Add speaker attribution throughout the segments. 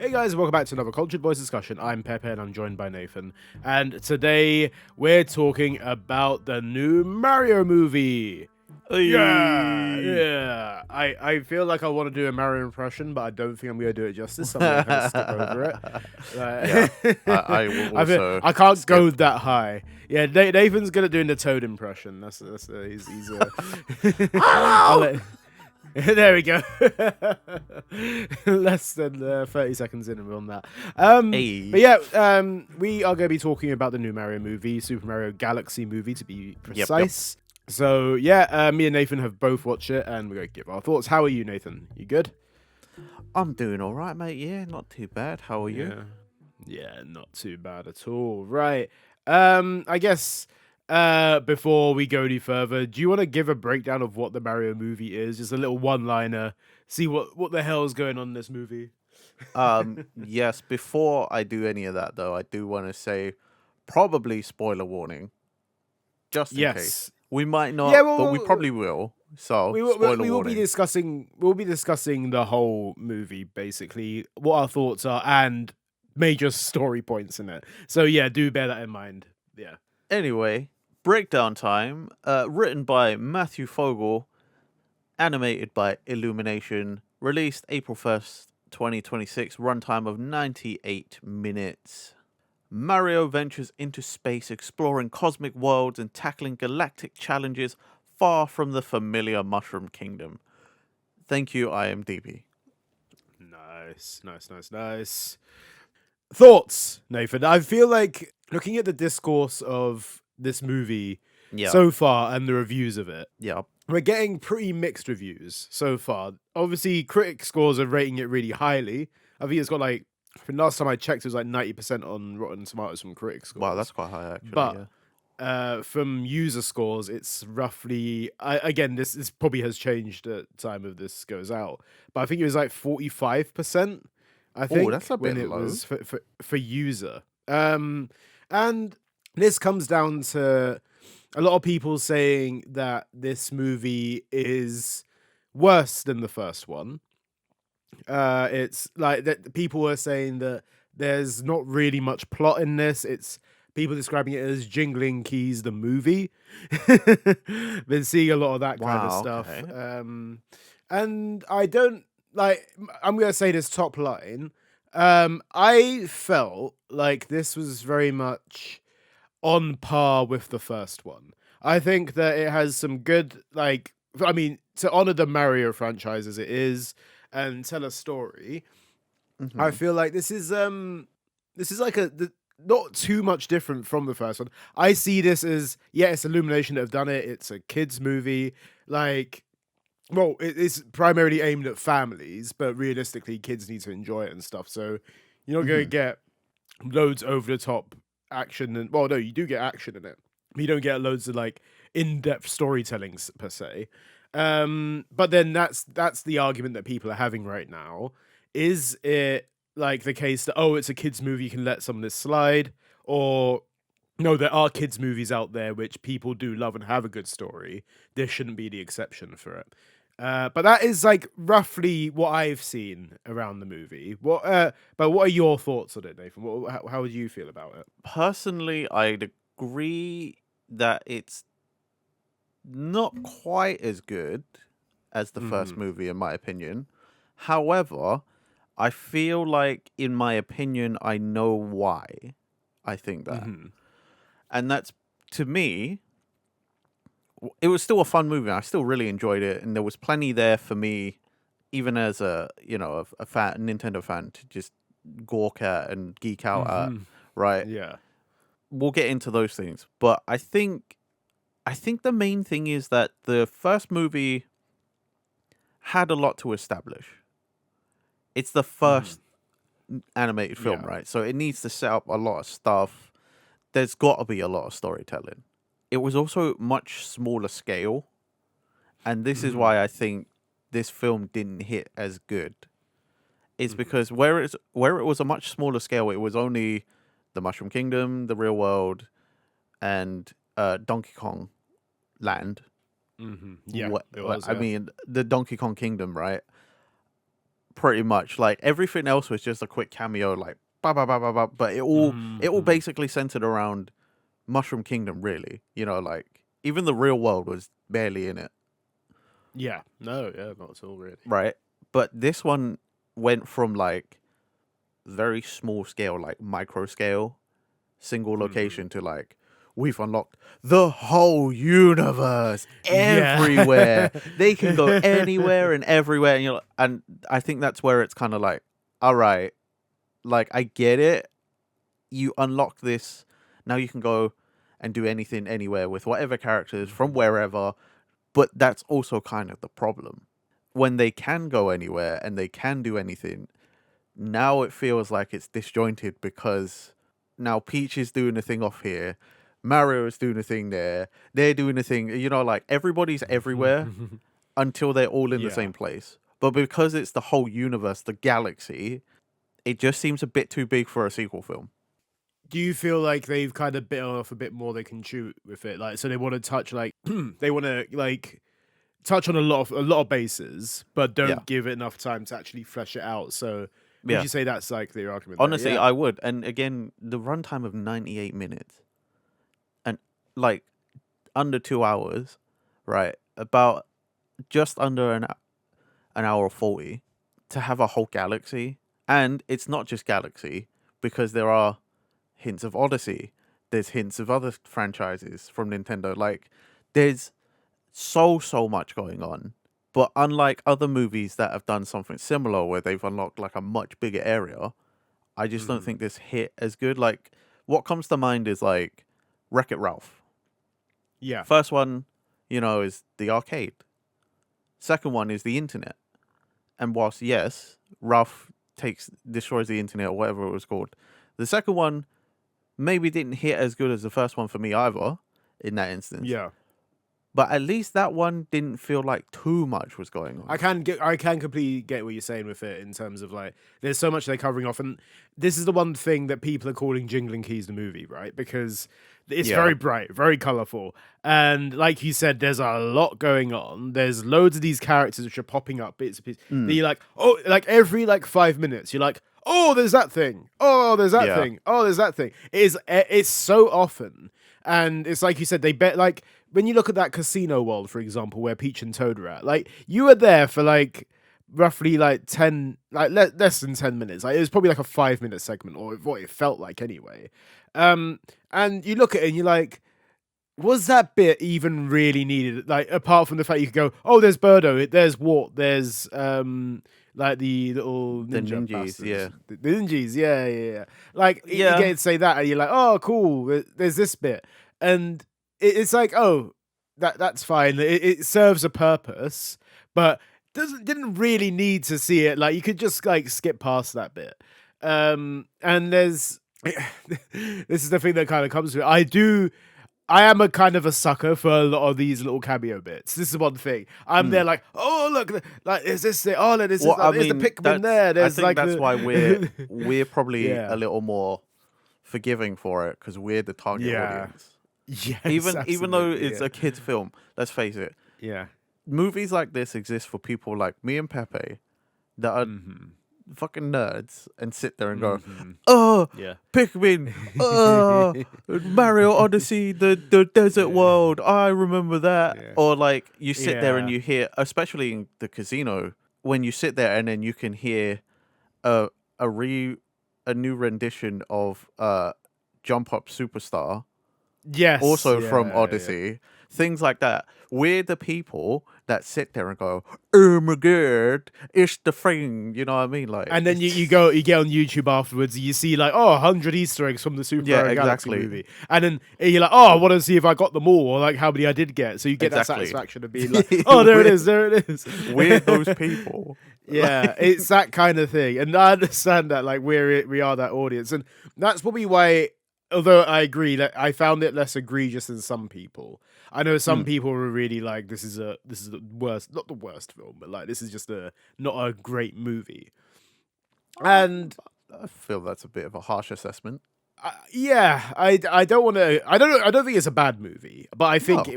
Speaker 1: Hey guys, welcome back to another Cultured Boys discussion. I'm Pepe and I'm joined by Nathan. And today we're talking about the new Mario movie. Yeah,
Speaker 2: Hey.
Speaker 1: yeah. I feel like I want to do a Mario impression, but I don't think I'm going to do it justice. So I'm going to kind of skip over it.
Speaker 2: Yeah,
Speaker 1: Like,
Speaker 2: I will also
Speaker 1: I can't go
Speaker 2: skip.
Speaker 1: that high. Yeah, Nathan's good at doing the Toad impression. He's I'll let. There we go. Less than 30 seconds in and we're on that. But
Speaker 2: Hey.
Speaker 1: yeah, we are going to be talking about the new Mario movie, Super Mario Galaxy movie to be
Speaker 2: Yep.
Speaker 1: precise. So yeah, me and Nathan have both watched it and we're going to give our thoughts. How are you, Nathan? You good?
Speaker 2: I'm doing all right, mate. Yeah, not too bad. How are you?
Speaker 1: Yeah. Yeah, not too bad at all. Right. I guess before we go any further, do you want to give a breakdown of what the Mario movie is? Just a little one-liner. See what the hell is going on in this movie.
Speaker 2: Yes. Before I do any of that, though, I do want to say, probably spoiler warning, just in case.
Speaker 1: Yes.
Speaker 2: We might
Speaker 1: Yeah,
Speaker 2: not, but we probably will. So, spoiler
Speaker 1: we will be
Speaker 2: warning.
Speaker 1: discussing the whole movie basically, what our thoughts are and major story points in it. So yeah, do bear that in mind. Yeah.
Speaker 2: Anyway, breakdown time. Written by Matthew Fogel, animated by Illumination, released April 1st, 2026, runtime of 98 minutes. Mario ventures into space, exploring cosmic worlds and tackling galactic challenges far from the familiar Mushroom Kingdom. Thank you, IMDb.
Speaker 1: Nice. Thoughts, Nathan? I feel like looking at the discourse of this movie
Speaker 2: Yeah,
Speaker 1: so far and the reviews of it,
Speaker 2: yeah.
Speaker 1: we're getting pretty mixed reviews so far. Obviously, critic scores are rating it really highly. I think it's got like, I think last time I checked, it was like 90% on Rotten Tomatoes from critic
Speaker 2: Wow,
Speaker 1: scores.
Speaker 2: that's quite high, actually,
Speaker 1: But
Speaker 2: yeah.
Speaker 1: from user scores, it's roughly, again, this probably has changed at the time of this goes out, but I think it was like 45%. I
Speaker 2: Oh, that's
Speaker 1: think
Speaker 2: a
Speaker 1: when
Speaker 2: bit
Speaker 1: it
Speaker 2: low.
Speaker 1: was for user. And this comes down to a lot of people saying that this movie is worse than the first one. It's like that people were saying that there's not really much plot in this. It's people describing it as Jingling Keys the movie. Been seeing a lot of that kind of
Speaker 2: Wow,
Speaker 1: stuff.
Speaker 2: okay.
Speaker 1: And I don't like I'm gonna say this top line. I felt like this was very much on par with the first one. I think that it has some good, like, I mean, to honor the Mario franchise as it is and tell a story. I
Speaker 2: Mm-hmm.
Speaker 1: feel like this is like not too much different from the first one. I see this as, yeah, it's Illumination that have done it. It's a kids movie, like, well, it's primarily aimed at families, but realistically, kids need to enjoy it and stuff. So you're not going to
Speaker 2: Mm-hmm.
Speaker 1: get loads over the top action, and well, no, you do get action in it. You don't get loads of like in-depth storytellings per se. But then that's the argument that people are having right now. Is it like the case that, oh, it's a kids movie, you can let some of this slide, or no, there are kids movies out there which people do love and have a good story. This shouldn't be the exception for it. But that is like roughly what I've seen around the movie. But what are your thoughts on it, Nathan? How would you feel about it?
Speaker 2: Personally, I'd agree that it's not quite as good as the first
Speaker 1: Hmm.
Speaker 2: movie, in my opinion. However, I feel like, in my opinion, I know why I think that.
Speaker 1: Hmm.
Speaker 2: And that's, to me, it was still a fun movie. I still really enjoyed it. And there was plenty there for me, even as a fan, Nintendo fan, to just gawk at and geek out at,
Speaker 1: Hmm.
Speaker 2: right?
Speaker 1: Yeah.
Speaker 2: We'll get into those things. But I think the main thing is that the first movie had a lot to establish. It's the
Speaker 1: Hmm.
Speaker 2: first animated film,
Speaker 1: Yeah.
Speaker 2: right? So it needs to set up a lot of stuff. There's got to be a lot of storytelling. It was also much smaller scale, and this is
Speaker 1: Hmm.
Speaker 2: why I think this film didn't hit as good. It's
Speaker 1: Hmm.
Speaker 2: because where it was a much smaller scale, it was only the Mushroom Kingdom, the real world, and Donkey Kong Land.
Speaker 1: Hmm. Yeah, it was.
Speaker 2: I
Speaker 1: Yeah.
Speaker 2: mean, the Donkey Kong Kingdom, right? pretty much. Like everything else was just a quick cameo, like ba ba ba ba ba. But it all basically centered around Mushroom Kingdom, really. Like even the real world was barely in it,
Speaker 1: Yeah. No, yeah, not at all, really.
Speaker 2: right? But this one went from like very small scale, like micro scale, single location to like we've unlocked the whole universe
Speaker 1: Yeah.
Speaker 2: everywhere. They can go anywhere and everywhere, and I think that's where it's kind of like, all right, like I get it. You unlock this, now you can go and do anything anywhere with whatever characters from wherever. But that's also kind of the problem. When they can go anywhere and they can do anything, now it feels like it's disjointed because now Peach is doing a thing off here, Mario is doing a thing there, they're doing a thing, like everybody's everywhere until they're all in the
Speaker 1: Yeah.
Speaker 2: same place. But because it's the whole universe, the galaxy, it just seems a bit too big for a sequel film.
Speaker 1: Do you feel like they've kind of bitten off a bit more they can chew with it? Like, so they want to touch like they want to like touch on a lot of bases, but
Speaker 2: Yeah.
Speaker 1: don't give it enough time to actually flesh it out. So, would
Speaker 2: Yeah.
Speaker 1: you say that's like the argument there?
Speaker 2: Honestly,
Speaker 1: Yeah.
Speaker 2: I would. And again, the runtime of 98 minutes and like under 2 hours, right? About just under an hour 40 to have a whole galaxy. And it's not just galaxy because there are hints of Odyssey. There's hints of other franchises from Nintendo. Like there's so much going on. But unlike other movies that have done something similar where they've unlocked like a much bigger area, I just don't think this hit as good. Like what comes to mind is like Wreck-It Ralph.
Speaker 1: Yeah.
Speaker 2: First one, is the arcade. Second one is the internet. And whilst yes, Ralph destroys the internet or whatever it was called, the second one maybe didn't hit as good as the first one for me either in that instance.
Speaker 1: Yeah.
Speaker 2: But at least that one didn't feel like too much was going on.
Speaker 1: I can completely get what you're saying with it in terms of like there's so much they're covering off, and this is the one thing that people are calling Jingling Keys the movie, right? Because it's
Speaker 2: Yeah.
Speaker 1: very bright, very colorful, and like you said, there's a lot going on. There's loads of these characters which are popping up bits and pieces. That you're like, oh, like every like 5 minutes, you're like, oh, there's that thing. Oh, there's that
Speaker 2: Yeah.
Speaker 1: thing. Oh, there's that thing. It's so often, and it's like you said, they bet like. When you look at that casino world, for example, where Peach and Toad are at, like you were there for like roughly like 10, like less than 10 minutes. Like it was probably like a 5 minute segment, or what it felt like anyway. And you look at it and you're like, was that bit even really needed? Like apart from the fact you could go, oh, there's Birdo, there's Wart, there's like the little
Speaker 2: The
Speaker 1: ninja
Speaker 2: ninjas,
Speaker 1: bastards.
Speaker 2: yeah.
Speaker 1: The ninjas, yeah. Like
Speaker 2: Yeah.
Speaker 1: you get to say that, and you're like, oh, cool. There's this bit, and it's like, oh, that's fine. It serves a purpose, but didn't really need to see it. Like you could just like skip past that bit. And there's this is the thing that kind of comes to it. I am a kind of a sucker for a lot of these little cameo bits. This is one thing. I'm there like, oh look, like is this the oh there's
Speaker 2: Well, I
Speaker 1: there's the
Speaker 2: mean,
Speaker 1: Pikmin there. There's
Speaker 2: I think
Speaker 1: like
Speaker 2: that's why we're probably
Speaker 1: Yeah.
Speaker 2: a little more forgiving for it because we're the target
Speaker 1: Yeah.
Speaker 2: audience.
Speaker 1: yes,
Speaker 2: Even though
Speaker 1: absolutely,
Speaker 2: it's
Speaker 1: yeah.
Speaker 2: a kids' film, let's face it,
Speaker 1: Yeah.
Speaker 2: movies like this exist for people like me and Pepe that are fucking nerds and sit there and go, oh,
Speaker 1: Yeah.
Speaker 2: Pikmin, oh, Mario Odyssey, the desert world, I remember that.
Speaker 1: Yeah.
Speaker 2: Or like you sit there and
Speaker 1: Yeah.
Speaker 2: you hear, especially in the casino, when you sit there and then you can hear a new rendition of Jump Up Superstar,
Speaker 1: Yes.
Speaker 2: also from
Speaker 1: yeah.
Speaker 2: Odyssey, things like that. We're the people that sit there and go, oh my god, it's the thing, you know what I mean? Like,
Speaker 1: And then you get on YouTube afterwards, and you see like 100 Easter eggs from the Super
Speaker 2: Yeah,
Speaker 1: Mario Galaxy
Speaker 2: exactly.
Speaker 1: movie, and then you're like, oh, I want to see if I got them all, or like how many I did get. So you get
Speaker 2: Exactly.
Speaker 1: that satisfaction of being like, oh, there it is, there it is.
Speaker 2: we're those people.
Speaker 1: Yeah, it's that kind of thing, and I understand that like we are that audience, and that's probably why. Although I agree that I found it less egregious than some people. I know some people were really like, this is the worst, not the worst film, but like this is just not a great movie. And
Speaker 2: I feel that's a bit of a harsh assessment.
Speaker 1: yeah, I don't want to. I don't think it's a bad movie, but I think
Speaker 2: No.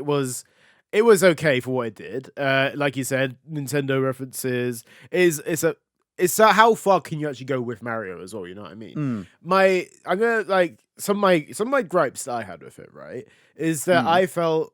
Speaker 1: it was okay for what it did. Like you said, Nintendo references it's a it's how far can you actually go with Mario as well, you know what I mean?
Speaker 2: Mm,
Speaker 1: I'm gonna like some of my gripes that I had with it, right, is that
Speaker 2: mm,
Speaker 1: I felt,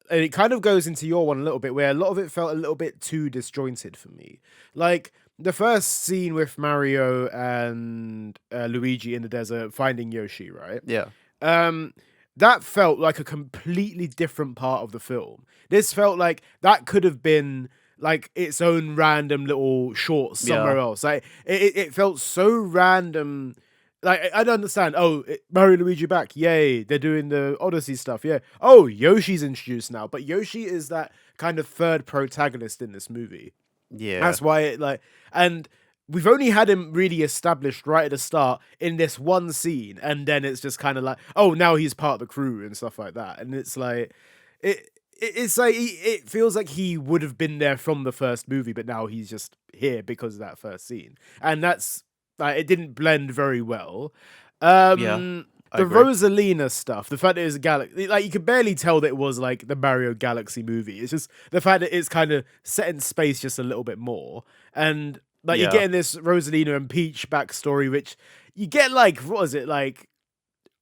Speaker 1: and it kind of goes into your one a little bit, where a lot of it felt a little bit too disjointed for me. Like the first scene with Mario and Luigi in the desert finding Yoshi, right?
Speaker 2: yeah,
Speaker 1: Um, that felt like a completely different part of the film. This felt like that could have been like its own random little short
Speaker 2: yeah,
Speaker 1: somewhere else. Like it felt so random. Like I don't understand. Oh, Mario and Luigi back! Yay! They're doing the Odyssey stuff. Yeah. Oh, Yoshi's introduced now, but Yoshi is that kind of third protagonist in this movie.
Speaker 2: yeah,
Speaker 1: That's why it like, and we've only had him really established right at the start in this one scene, and then it's just kind of like, oh, now he's part of the crew and stuff like that, and it's like, it's like it feels like he would have been there from the first movie, but now he's just here because of that first scene, and that's like it didn't blend very well.
Speaker 2: yeah. I
Speaker 1: The
Speaker 2: agree.
Speaker 1: Rosalina stuff, the fact that it was a galaxy, like you could barely tell that it was like the Mario Galaxy movie. It's just the fact that it's kind of set in space just a little bit more, and like you're
Speaker 2: Yeah,
Speaker 1: getting this Rosalina and Peach backstory, which you get like what is it like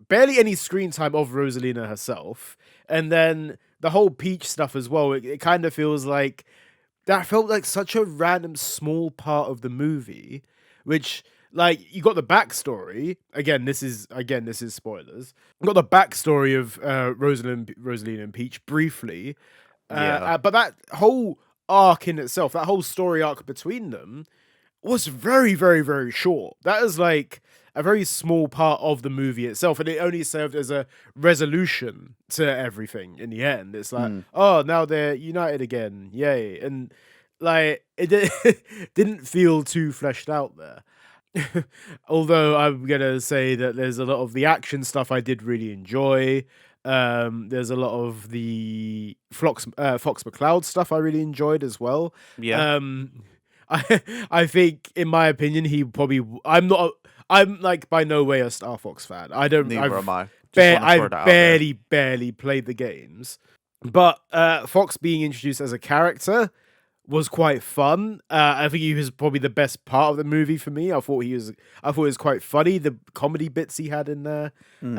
Speaker 1: barely any screen time of Rosalina herself, and then the whole Peach stuff as well. It kind of feels like that felt like such a random small part of the movie, which like you got the backstory. Again, this is spoilers. You got the backstory of Rosaline and Peach briefly,
Speaker 2: yeah,
Speaker 1: but that whole arc in itself, that whole story arc between them, was very, very, very short. That is like a very small part of the movie itself, and it only served as a resolution to everything in the end. It's like,
Speaker 2: mm,
Speaker 1: oh, now they're united again, yay! And like didn't feel too fleshed out there. Although I'm gonna say that there's a lot of the action stuff I did really enjoy. There's a lot of the Fox McCloud stuff I really enjoyed as well.
Speaker 2: yeah.
Speaker 1: Um, I think, in my opinion, he probably. I'm not. I'm like by no way a Star Fox fan. I don't.
Speaker 2: Neither am I. Just want to throw that
Speaker 1: I've
Speaker 2: out there.
Speaker 1: barely played the games, but Fox being introduced as a character was quite fun. I think he was probably the best part of the movie for me. I thought it was quite funny. The comedy bits he had in there,
Speaker 2: Mm,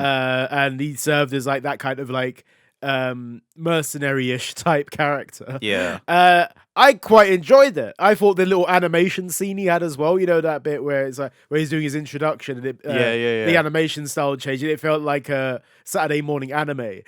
Speaker 1: and he served as like that kind of like mercenary-ish type character.
Speaker 2: yeah,
Speaker 1: I quite enjoyed it. I thought the little animation scene he had as well, you know, that bit where it's like where he's doing his introduction and
Speaker 2: yeah, yeah,
Speaker 1: the
Speaker 2: yeah.
Speaker 1: animation style changed. It felt like a Saturday morning anime.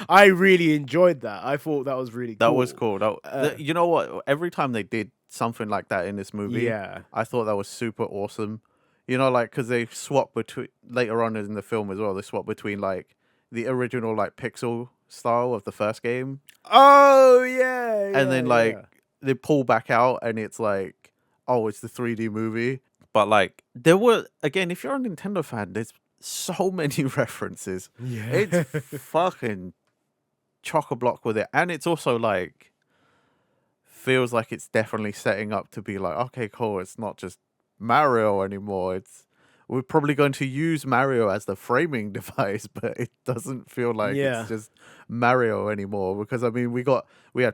Speaker 1: I really enjoyed that. I thought that was really
Speaker 2: That was
Speaker 1: cool.
Speaker 2: cool. You know what? Every time they did something like that in this movie,
Speaker 1: Yeah.
Speaker 2: I thought that was super awesome. You know, like because they swap between later on in the film as well. They swap between like the original like pixel style of the first game,
Speaker 1: Oh yeah,
Speaker 2: and
Speaker 1: yeah,
Speaker 2: then like
Speaker 1: yeah.
Speaker 2: they pull back out, and it's like, oh, it's the 3D movie. But like there were again, if you're a Nintendo fan, there's so many references. It's
Speaker 1: Yeah.
Speaker 2: fucking chock a block with it, and it's also like feels like it's definitely setting up to be like, okay, cool. It's not just Mario anymore. We're probably going to use Mario as the framing device, but it doesn't feel like it's
Speaker 1: Yeah.
Speaker 2: just Mario anymore. Because I mean, we had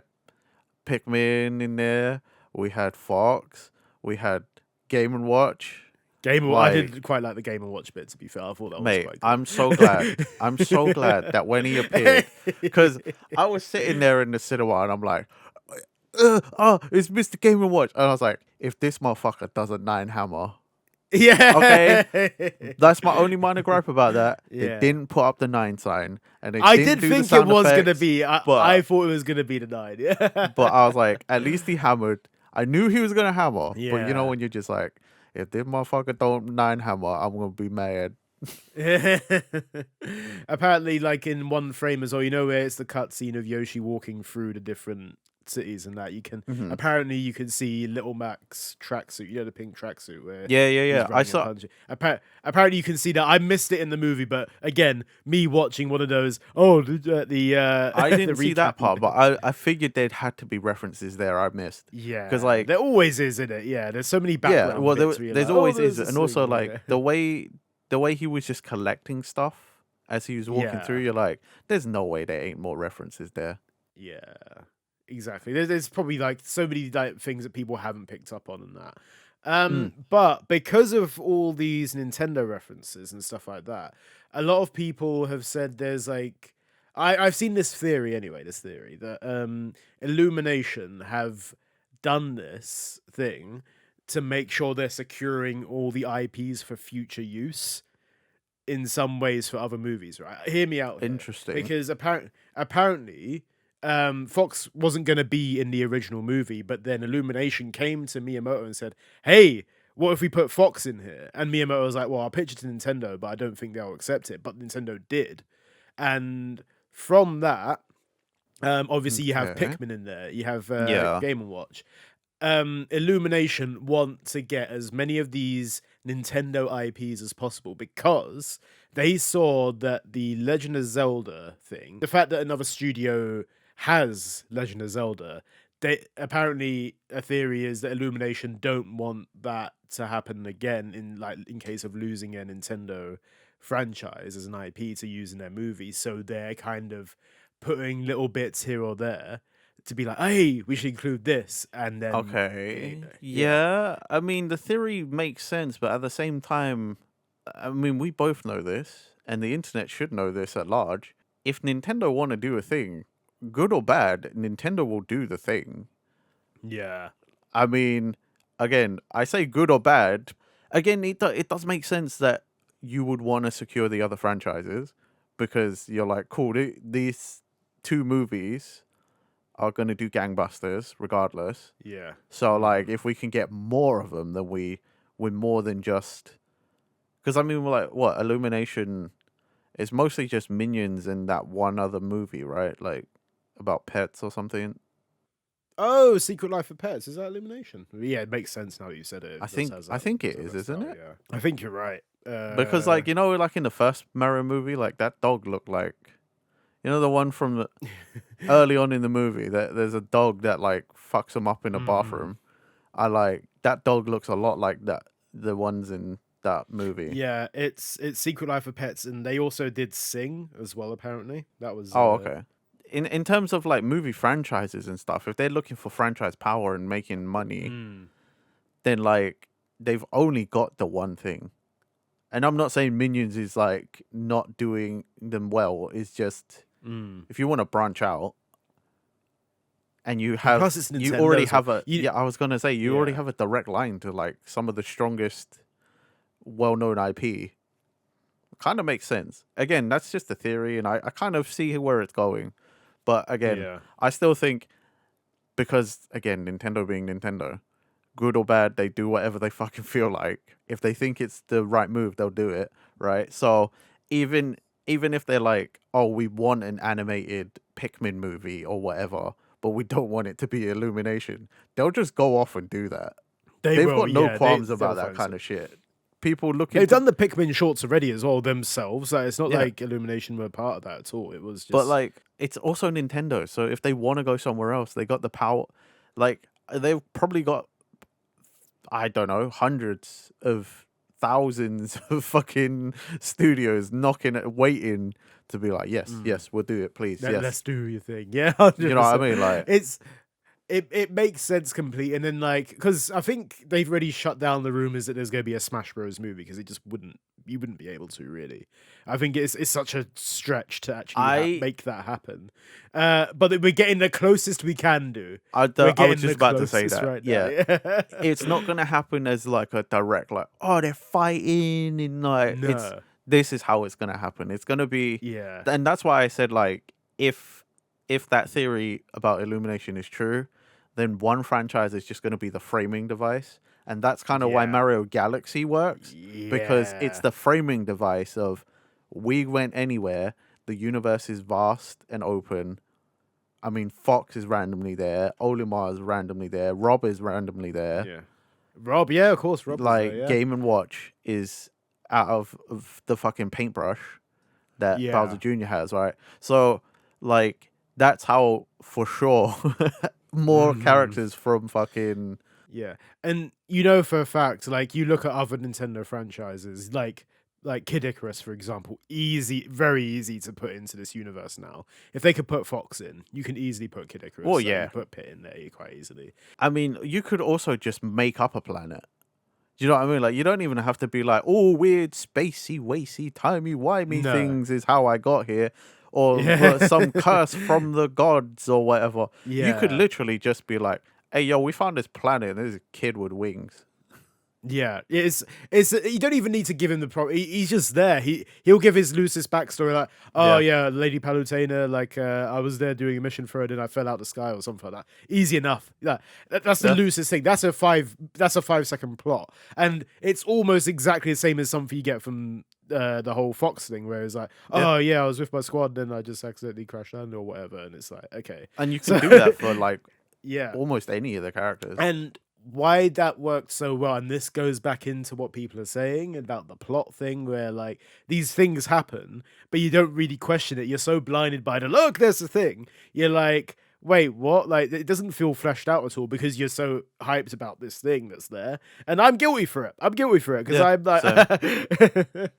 Speaker 2: Pikmin in there, we had Fox, we had Game and Watch.
Speaker 1: I
Speaker 2: Like,
Speaker 1: did quite like the Game and Watch bit, to be fair. I thought that was
Speaker 2: mate,
Speaker 1: quite
Speaker 2: I'm so glad.
Speaker 1: good.
Speaker 2: I'm so glad that when he appeared, because I was sitting there in the cinema and I'm like, oh, it's Mr. Game and Watch. And I was like, if this motherfucker does a nine hammer, okay,
Speaker 1: Yeah.
Speaker 2: that's my only minor gripe about that. They
Speaker 1: Yeah.
Speaker 2: didn't put up the nine sign and they
Speaker 1: I
Speaker 2: didn't
Speaker 1: did
Speaker 2: do the
Speaker 1: think it
Speaker 2: sound
Speaker 1: was gonna
Speaker 2: effects.
Speaker 1: be. I
Speaker 2: But
Speaker 1: thought it was gonna be the 9. Yeah.
Speaker 2: but I was like, at least he hammered. I knew he was gonna hammer. But you know
Speaker 1: Yeah.
Speaker 2: when you're just like, if this motherfucker don't nine hammer, I'm gonna be mad.
Speaker 1: Apparently, like in one frame as well, you know where it's the cutscene of Yoshi walking through the different cities and that you can
Speaker 2: Hmm.
Speaker 1: apparently you can see Little Mac's tracksuit, you know, the pink tracksuit where
Speaker 2: Yeah, yeah,
Speaker 1: he's
Speaker 2: yeah. I
Speaker 1: running and
Speaker 2: saw.
Speaker 1: punching. Apparently you can see that. I missed it in the movie, but again, me watching one of those. Oh, the
Speaker 2: I
Speaker 1: the
Speaker 2: didn't see that
Speaker 1: recap.
Speaker 2: part, but I figured there'd had to be references there I missed. Because
Speaker 1: Yeah,
Speaker 2: like,
Speaker 1: there always is in it. Yeah, there's so many
Speaker 2: yeah,
Speaker 1: background
Speaker 2: well,
Speaker 1: bits where you're
Speaker 2: there's
Speaker 1: like, oh,
Speaker 2: always
Speaker 1: there's
Speaker 2: is,
Speaker 1: this
Speaker 2: and also
Speaker 1: thing.
Speaker 2: like the way he was just collecting stuff as he was walking through,
Speaker 1: Yeah,
Speaker 2: you're like, there's no way there ain't more references there.
Speaker 1: yeah. exactly. There's probably like so many like things that people haven't picked up on and that.
Speaker 2: Mm,
Speaker 1: But because of all these Nintendo references and stuff like that, a lot of people have said there's like I've seen this theory anyway, this theory that Illumination have done this thing to make sure they're securing all the IPs for future use in some ways for other movies, right? Hear me out here.
Speaker 2: interesting.
Speaker 1: Because apparently Fox wasn't going to be in the original movie, but then Illumination came to Miyamoto and said, "Hey, what if we put Fox in here?" And Miyamoto was like, "Well, I'll pitch it to Nintendo, but I don't think they'll accept it." But Nintendo did. And from that, obviously you have
Speaker 2: Okay.
Speaker 1: Pikmin in there, you have
Speaker 2: Yeah.
Speaker 1: Game and Watch. Illumination want to get as many of these Nintendo IPs as possible because they saw that the Legend of Zelda thing, the fact that another studio has Legend of Zelda, they apparently a theory is that Illumination don't want that to happen again in case of losing a Nintendo franchise as an IP to use in their movies. So they're kind of putting little bits here or there to be like, hey, we should include this, and then
Speaker 2: Okay.
Speaker 1: yeah,
Speaker 2: Yeah. I mean, the theory makes sense, but at the same time, I mean, we both know this, and the internet should know this at large. If Nintendo want to do a thing, good or bad, Nintendo will do the thing.
Speaker 1: yeah,
Speaker 2: I mean, again, I say good or bad. Again, it does make sense that you would want to secure the other franchises because you're like, cool, these two movies are going to do gangbusters regardless.
Speaker 1: yeah.
Speaker 2: So like,
Speaker 1: Mhm.
Speaker 2: if we can get more of them, then we're more than just. Because I mean, we're like, what Illumination is mostly just Minions and that one other movie, right? Like about pets or something.
Speaker 1: Oh, Secret Life of Pets, is that Illumination? Yeah, it makes sense now that you said it.
Speaker 2: I
Speaker 1: It does
Speaker 2: think
Speaker 1: has
Speaker 2: I
Speaker 1: that,
Speaker 2: think it
Speaker 1: does have
Speaker 2: is,
Speaker 1: that
Speaker 2: isn't
Speaker 1: style,
Speaker 2: it?
Speaker 1: yeah. I think you're right.
Speaker 2: Because like like in the first Mario movie, like that dog looked like the one from the early on in the movie that there's a dog that like fucks him up in a
Speaker 1: mhm.
Speaker 2: bathroom. I like that dog looks a lot like the ones in that movie.
Speaker 1: Yeah, it's Secret Life of Pets, and they also did Sing as well. Apparently, that was
Speaker 2: Oh, okay. In terms of like movie franchises and stuff, if they're looking for franchise power and making money,
Speaker 1: mm,
Speaker 2: then like they've only got the one thing. And I'm not saying Minions is like not doing them well. It's just
Speaker 1: mm.
Speaker 2: if you want to branch out and
Speaker 1: And plus it's
Speaker 2: you already
Speaker 1: Nintendo, so
Speaker 2: have a
Speaker 1: you
Speaker 2: yeah, I was gonna say you already
Speaker 1: yeah.
Speaker 2: have a direct line to like some of the strongest well known IP. Kind of makes sense. Again, that's just a theory and I kind of see where it's going. But again,
Speaker 1: Yeah.
Speaker 2: I still think because again, Nintendo being Nintendo, good or bad, they do whatever they fucking feel like. If they think it's the right move, they'll do it, right? So even if they're like, oh, we want an animated Pikmin movie or whatever, but we don't want it to be Illumination, they'll just go off and do that.
Speaker 1: They
Speaker 2: They've
Speaker 1: will,
Speaker 2: got no
Speaker 1: yeah.
Speaker 2: qualms
Speaker 1: They'll
Speaker 2: about that
Speaker 1: find
Speaker 2: kind
Speaker 1: some.
Speaker 2: of shit. People looking
Speaker 1: They've
Speaker 2: to
Speaker 1: done the Pikmin shorts already as well themselves. Like, it's not
Speaker 2: yeah,
Speaker 1: like Illumination were part of that at all. It was
Speaker 2: but
Speaker 1: just
Speaker 2: like it's also Nintendo, so if they want to go somewhere else, they got the power. Like they've probably got I don't know, hundreds of thousands of fucking studios knocking at waiting to be like, yes,
Speaker 1: mm,
Speaker 2: yes, we'll do it, please, yes.
Speaker 1: let's do your thing. Yeah, hundred
Speaker 2: You know what I
Speaker 1: percent.
Speaker 2: mean? Like,
Speaker 1: It's it makes sense complete, and then like because I think they've already shut down the rumors that there's going to be a Smash Bros movie because it just wouldn't you wouldn't be able to really. I think it's such a stretch to actually
Speaker 2: I,
Speaker 1: make that happen. But we're getting the closest we can do. We're
Speaker 2: I was
Speaker 1: getting
Speaker 2: just
Speaker 1: the
Speaker 2: about to say
Speaker 1: closest
Speaker 2: that.
Speaker 1: right now.
Speaker 2: Yeah,
Speaker 1: Yeah.
Speaker 2: it's not gonna happen as like a direct like, oh, they're fighting and like it's
Speaker 1: No.
Speaker 2: this is how it's gonna happen. It's gonna be,
Speaker 1: Yeah.
Speaker 2: and that's why I said like if that theory about Illumination is true, then one franchise is just gonna be the framing device, and that's kind of why
Speaker 1: Yeah.
Speaker 2: Mario Galaxy works because it's
Speaker 1: Yeah.
Speaker 2: the framing device of we went anywhere. The universe is vast and open. I mean, Fox is randomly there. Olimar is randomly there. Rob is randomly there.
Speaker 1: Yeah. Rob, yeah, of course, Rob was there,
Speaker 2: Like
Speaker 1: yeah.
Speaker 2: Game and Watch is out of the fucking paintbrush that Bowser
Speaker 1: Yeah.
Speaker 2: Jr. has, right? So like that's how for sure more
Speaker 1: Mhm.
Speaker 2: characters from fucking
Speaker 1: Yeah. And you know for a fact, like you look at other Nintendo franchises, like like Kid Icarus, for example, easy, very easy to put into this universe now. If they could put Fox in, you can easily put Kid Icarus.
Speaker 2: Well,
Speaker 1: So
Speaker 2: yeah.
Speaker 1: you put Pitt in there quite easily.
Speaker 2: I mean, you could also just make up a planet. Do you know what I mean? Like, you don't even have to be like, oh, weird, spacey, wacy, timey-wimey
Speaker 1: No.
Speaker 2: things is how I got here. Or
Speaker 1: Yeah.
Speaker 2: some curse from the gods or whatever. You could
Speaker 1: Yeah.
Speaker 2: literally just be like, hey, yo, we found this planet and there's a kid with wings.
Speaker 1: Yeah, it's you don't even need to give him the he's just there. He'll give his loosest backstory, like, oh
Speaker 2: Yeah.
Speaker 1: yeah, Lady Palutena, like I was there doing a mission for her, and I fell out the sky or something like that. Easy enough. Yeah, that's the
Speaker 2: Yeah.
Speaker 1: loosest thing. That's a 5-second plot, and it's almost exactly the same as something you get from the whole Fox thing, where it's like,
Speaker 2: Yeah.
Speaker 1: oh yeah, I was with my squad, and then I just accidentally crashed land or whatever, and it's like, okay,
Speaker 2: And you
Speaker 1: so
Speaker 2: can do that for like
Speaker 1: yeah,
Speaker 2: almost any of the characters.
Speaker 1: and why that worked so well, and this goes back into what people are saying about the plot thing, where like these things happen, but you don't really question it. You're so blinded by the look, there's a thing. You're like, wait, what? Like it doesn't feel fleshed out at all because you're so hyped about this thing that's there. And I'm guilty for it. I'm guilty for it because
Speaker 2: Yeah,
Speaker 1: I'm like,
Speaker 2: same.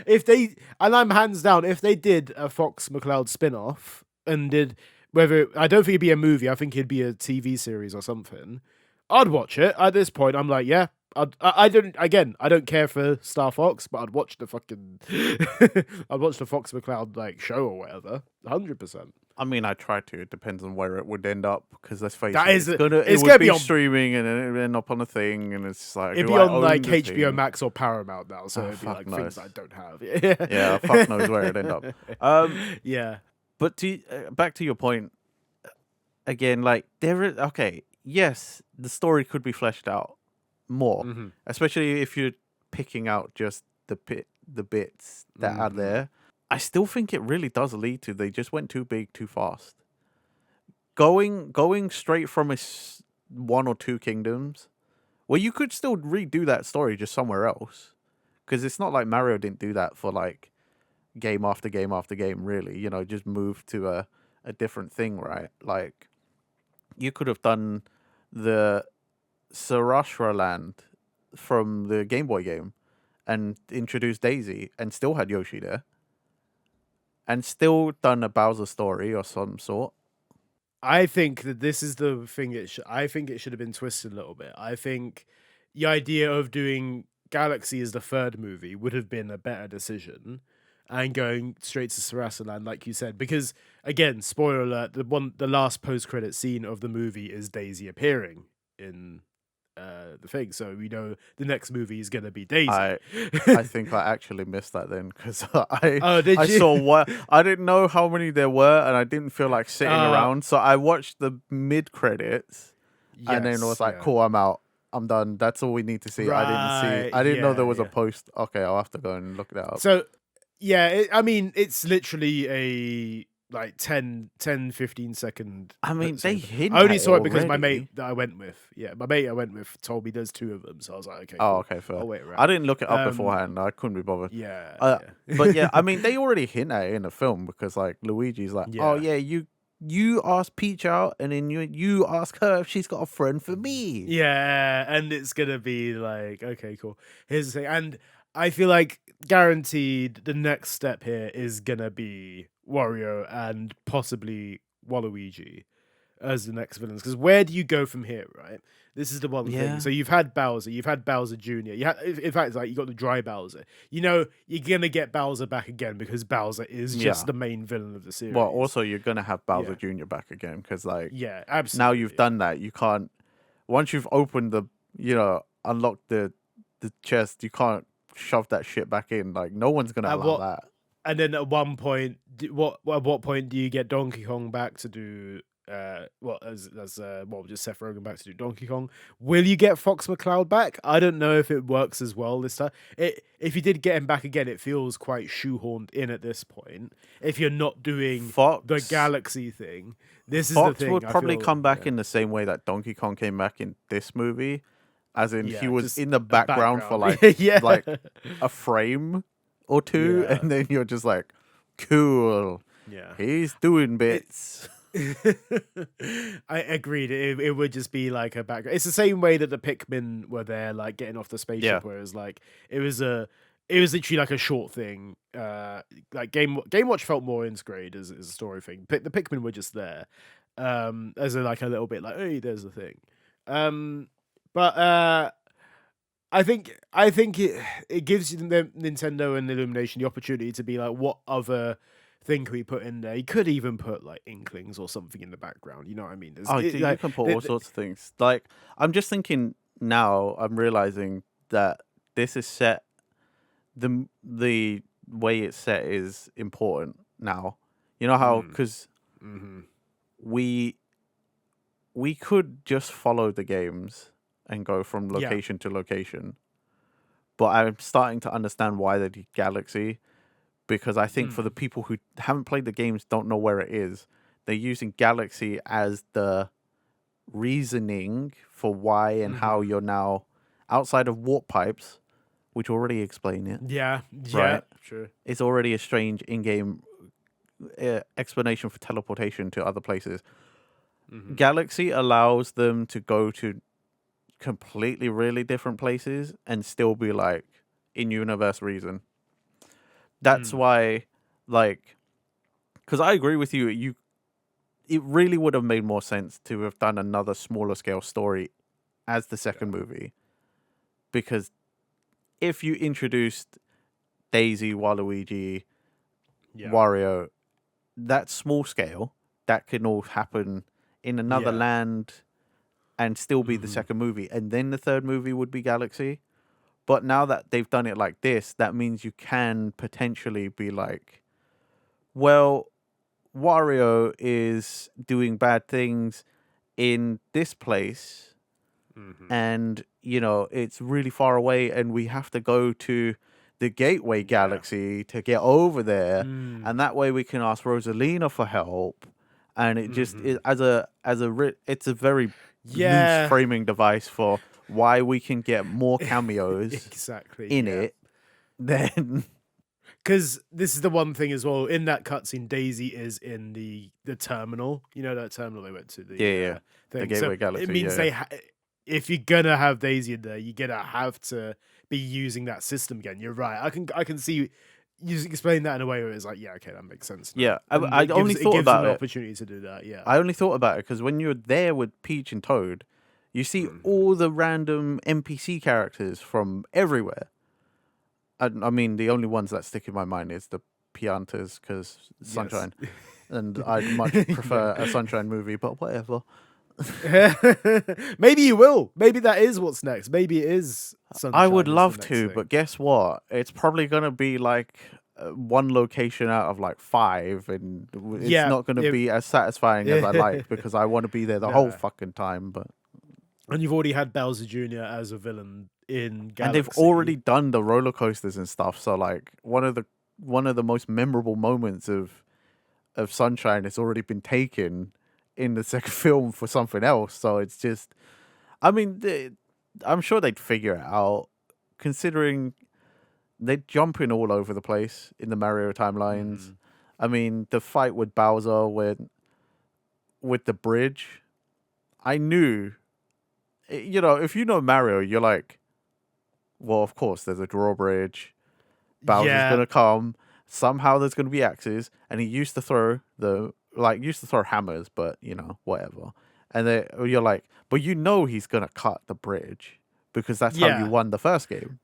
Speaker 1: if they, and I'm hands down, if they did a Fox McCloud spin-off and did whether I don't think it'd be a movie, I think it'd be a TV series or something. I'd watch it. At this point, I'm like, yeah. I don't. Again, I don't care for Star Fox, but I'd watch the fucking. I'd watch the Fox McCloud like show or whatever. 100%.
Speaker 2: I mean, I try to. It depends on where it would end up. Because let's face
Speaker 1: That
Speaker 2: it,
Speaker 1: is-
Speaker 2: it
Speaker 1: it's
Speaker 2: would
Speaker 1: gonna
Speaker 2: be
Speaker 1: be on-
Speaker 2: streaming and then it would end up on a thing, and it's like
Speaker 1: It'd
Speaker 2: do
Speaker 1: be
Speaker 2: I
Speaker 1: on
Speaker 2: own
Speaker 1: like
Speaker 2: the
Speaker 1: HBO
Speaker 2: thing?
Speaker 1: Max or Paramount now, so
Speaker 2: Oh,
Speaker 1: it'd be
Speaker 2: fuck
Speaker 1: like
Speaker 2: knows.
Speaker 1: things I don't have. Yeah,
Speaker 2: Yeah, fuck knows where it'd end up.
Speaker 1: Yeah.
Speaker 2: But back to your point again, like there is okay. Yes, the story could be fleshed out more,
Speaker 1: Mhm.
Speaker 2: especially if you're picking out just the bits that are
Speaker 1: Mhm.
Speaker 2: there. I still think it really does lead to they just went too big too fast. Going straight from one or two kingdoms, well, you could still redo that story just somewhere else, because it's not like Mario didn't do that for like game after game after game. Really, just move to a different thing, right? Like you could have done the Sarashra land from the Game Boy game and introduced Daisy and still had Yoshi there and still done a Bowser story or some sort.
Speaker 1: I think that this is the thing. I think it should have been twisted a little bit. I think the idea of doing Galaxy as the third movie would have been a better decision, and going straight to Sarasaland, like you said, because again, spoiler alert: the last post-credit scene of the movie is Daisy appearing in the thing, so we know the next movie is gonna be Daisy.
Speaker 2: I think I actually missed that then because
Speaker 1: Oh, did
Speaker 2: I
Speaker 1: you?
Speaker 2: saw what I didn't know how many there were and I didn't feel like sitting around, so I watched the mid credits and then was like,
Speaker 1: yeah.
Speaker 2: cool, I'm out. I'm done. That's all we need to see.
Speaker 1: Right,
Speaker 2: I didn't know there
Speaker 1: yeah,
Speaker 2: was a
Speaker 1: yeah.
Speaker 2: post. Okay, I'll have to go and look that up.
Speaker 1: So, yeah, I mean, it's literally a like 15 second.
Speaker 2: I mean, they hint
Speaker 1: I only
Speaker 2: at
Speaker 1: saw
Speaker 2: it
Speaker 1: it because my
Speaker 2: already.
Speaker 1: mate that I went with, my mate I went with told me there's two of them, so I was like, okay,
Speaker 2: Oh,
Speaker 1: cool.
Speaker 2: okay, fair.
Speaker 1: I'll wait around.
Speaker 2: I didn't look it up
Speaker 1: Um,
Speaker 2: beforehand. I couldn't be bothered.
Speaker 1: Yeah,
Speaker 2: But yeah, I mean, they already hint at it in the film because like Luigi's like, oh
Speaker 1: Yeah.
Speaker 2: yeah, you ask Peach out, and then you ask her if she's got a friend for me.
Speaker 1: yeah, and it's gonna be like, okay, cool. Here's the thing, and I feel like guaranteed the next step here is gonna be Wario and possibly Waluigi as the next villains. Because where do you go from here, right? This is the one
Speaker 2: Yeah.
Speaker 1: thing. So you've had Bowser, you've had Bowser Jr. In fact, it's like you got the dry Bowser. You're gonna get Bowser back again because Bowser is just
Speaker 2: Yeah.
Speaker 1: the main villain of the series.
Speaker 2: Well, also you're gonna have Bowser Jr. back again because like
Speaker 1: yeah, absolutely.
Speaker 2: now you've done that. You can't once you've opened unlocked the chest, you can't shove that shit back in. Like no one's gonna allow that.
Speaker 1: And then at one point, at what point do you get Donkey Kong back to do? Just Seth Rogen back to do Donkey Kong. Will you get Fox McCloud back? I don't know if it works as well this time. If you did get him back again, it feels quite shoehorned in at this point. If you're not doing
Speaker 2: Fox
Speaker 1: the Galaxy thing, this is
Speaker 2: Fox
Speaker 1: the thing.
Speaker 2: would
Speaker 1: I
Speaker 2: probably
Speaker 1: feel,
Speaker 2: come back
Speaker 1: yeah.
Speaker 2: in the same way that Donkey Kong came back in this movie, as in
Speaker 1: Yeah,
Speaker 2: he was
Speaker 1: just
Speaker 2: in the background for like
Speaker 1: yeah.
Speaker 2: like a frame or two,
Speaker 1: Yeah.
Speaker 2: and then you're just like, cool,
Speaker 1: yeah.
Speaker 2: he's doing bits.
Speaker 1: I agreed. It would just be like a background. It's the same way that the Pikmin were there, like getting off the spaceship,
Speaker 2: Yeah.
Speaker 1: whereas like it was a it was literally like a short thing. Like Game Watch felt more integrated as a story thing. The Pikmin were just there, as a little bit like, hey, there's the thing. But I think it gives the Nintendo and Illumination the opportunity to be like, what other thing can we put in there? You could even put like Inklings or something in the background. You know what I mean?
Speaker 2: Oh, you can put all sorts of things. Like, I'm just thinking now, I'm realizing that this is set, the way it's set is important now. You know how, because
Speaker 1: Mm-hmm.
Speaker 2: we could just follow the games and go from
Speaker 1: Yeah.
Speaker 2: location to location, but I'm starting to understand why they did Galaxy, because I think for the people who haven't played the games, don't know where it is, they're using Galaxy as the reasoning for why and how you're now outside of warp pipes, which already explain it.
Speaker 1: Yeah.
Speaker 2: Right.
Speaker 1: Sure.
Speaker 2: It's already a strange in-game explanation for teleportation to other places. Galaxy allows them to go to completely really different places and still be like in-universe reason. That's why, like, because I agree with you, it really would have made more sense to have done another smaller scale story as the second movie. Because if you introduced Daisy, Waluigi, Wario, that small scale, that can all happen in another land and still be the second movie. And then the third movie would be Galaxy. But now that they've done it like this, that means you can potentially be like, well, Wario is doing bad things in this place, and it's really far away, and we have to go to the Gateway Galaxy to get over there, and that way we can ask Rosalina for help. And it just it's a very loose framing device for why we can get more cameos
Speaker 1: exactly
Speaker 2: in it than.
Speaker 1: Because this is the one thing as well. In that cutscene, Daisy is in the terminal. You know that terminal they went to. The
Speaker 2: the
Speaker 1: thing.
Speaker 2: Gateway Galaxy.
Speaker 1: It means if you're gonna have Daisy in there, you're gonna have to be using that system again. You're right. I can see you explain that in a way where it's like, yeah, okay, that makes sense now.
Speaker 2: Yeah,
Speaker 1: And
Speaker 2: I only thought
Speaker 1: gives
Speaker 2: about
Speaker 1: them an
Speaker 2: it.
Speaker 1: opportunity to do that. Yeah,
Speaker 2: I only thought about it because when you're there with Peach and Toad, you see all the random NPC characters from everywhere. I mean, the only ones that stick in my mind is the Piantas because Sunshine, and I'd much prefer a Sunshine movie, but whatever.
Speaker 1: Maybe you will. Maybe that is what's next. Maybe it is Sunshine.
Speaker 2: I would
Speaker 1: is the
Speaker 2: love
Speaker 1: next
Speaker 2: to,
Speaker 1: thing.
Speaker 2: but guess what? It's probably gonna be like one location out of like 5, and it's not gonna be as satisfying as I like because I want to be there the whole fucking time. But
Speaker 1: and you've already had Bowser Jr. as a villain in Galaxy.
Speaker 2: And they've already done the roller coasters and stuff. So like one of the most memorable moments of Sunshine has already been taken in the second film for something else. So it's just, I mean, I'm sure they'd figure it out, considering they're jumping all over the place in the Mario timelines. I mean, the fight with Bowser with the bridge, I knew, if you know Mario, you're like, well, of course, there's a drawbridge. Bowser's gonna come. Somehow there's gonna be axes, and he used to throw hammers, but whatever. And then you're like, but he's gonna cut the bridge because that's how you won the first game.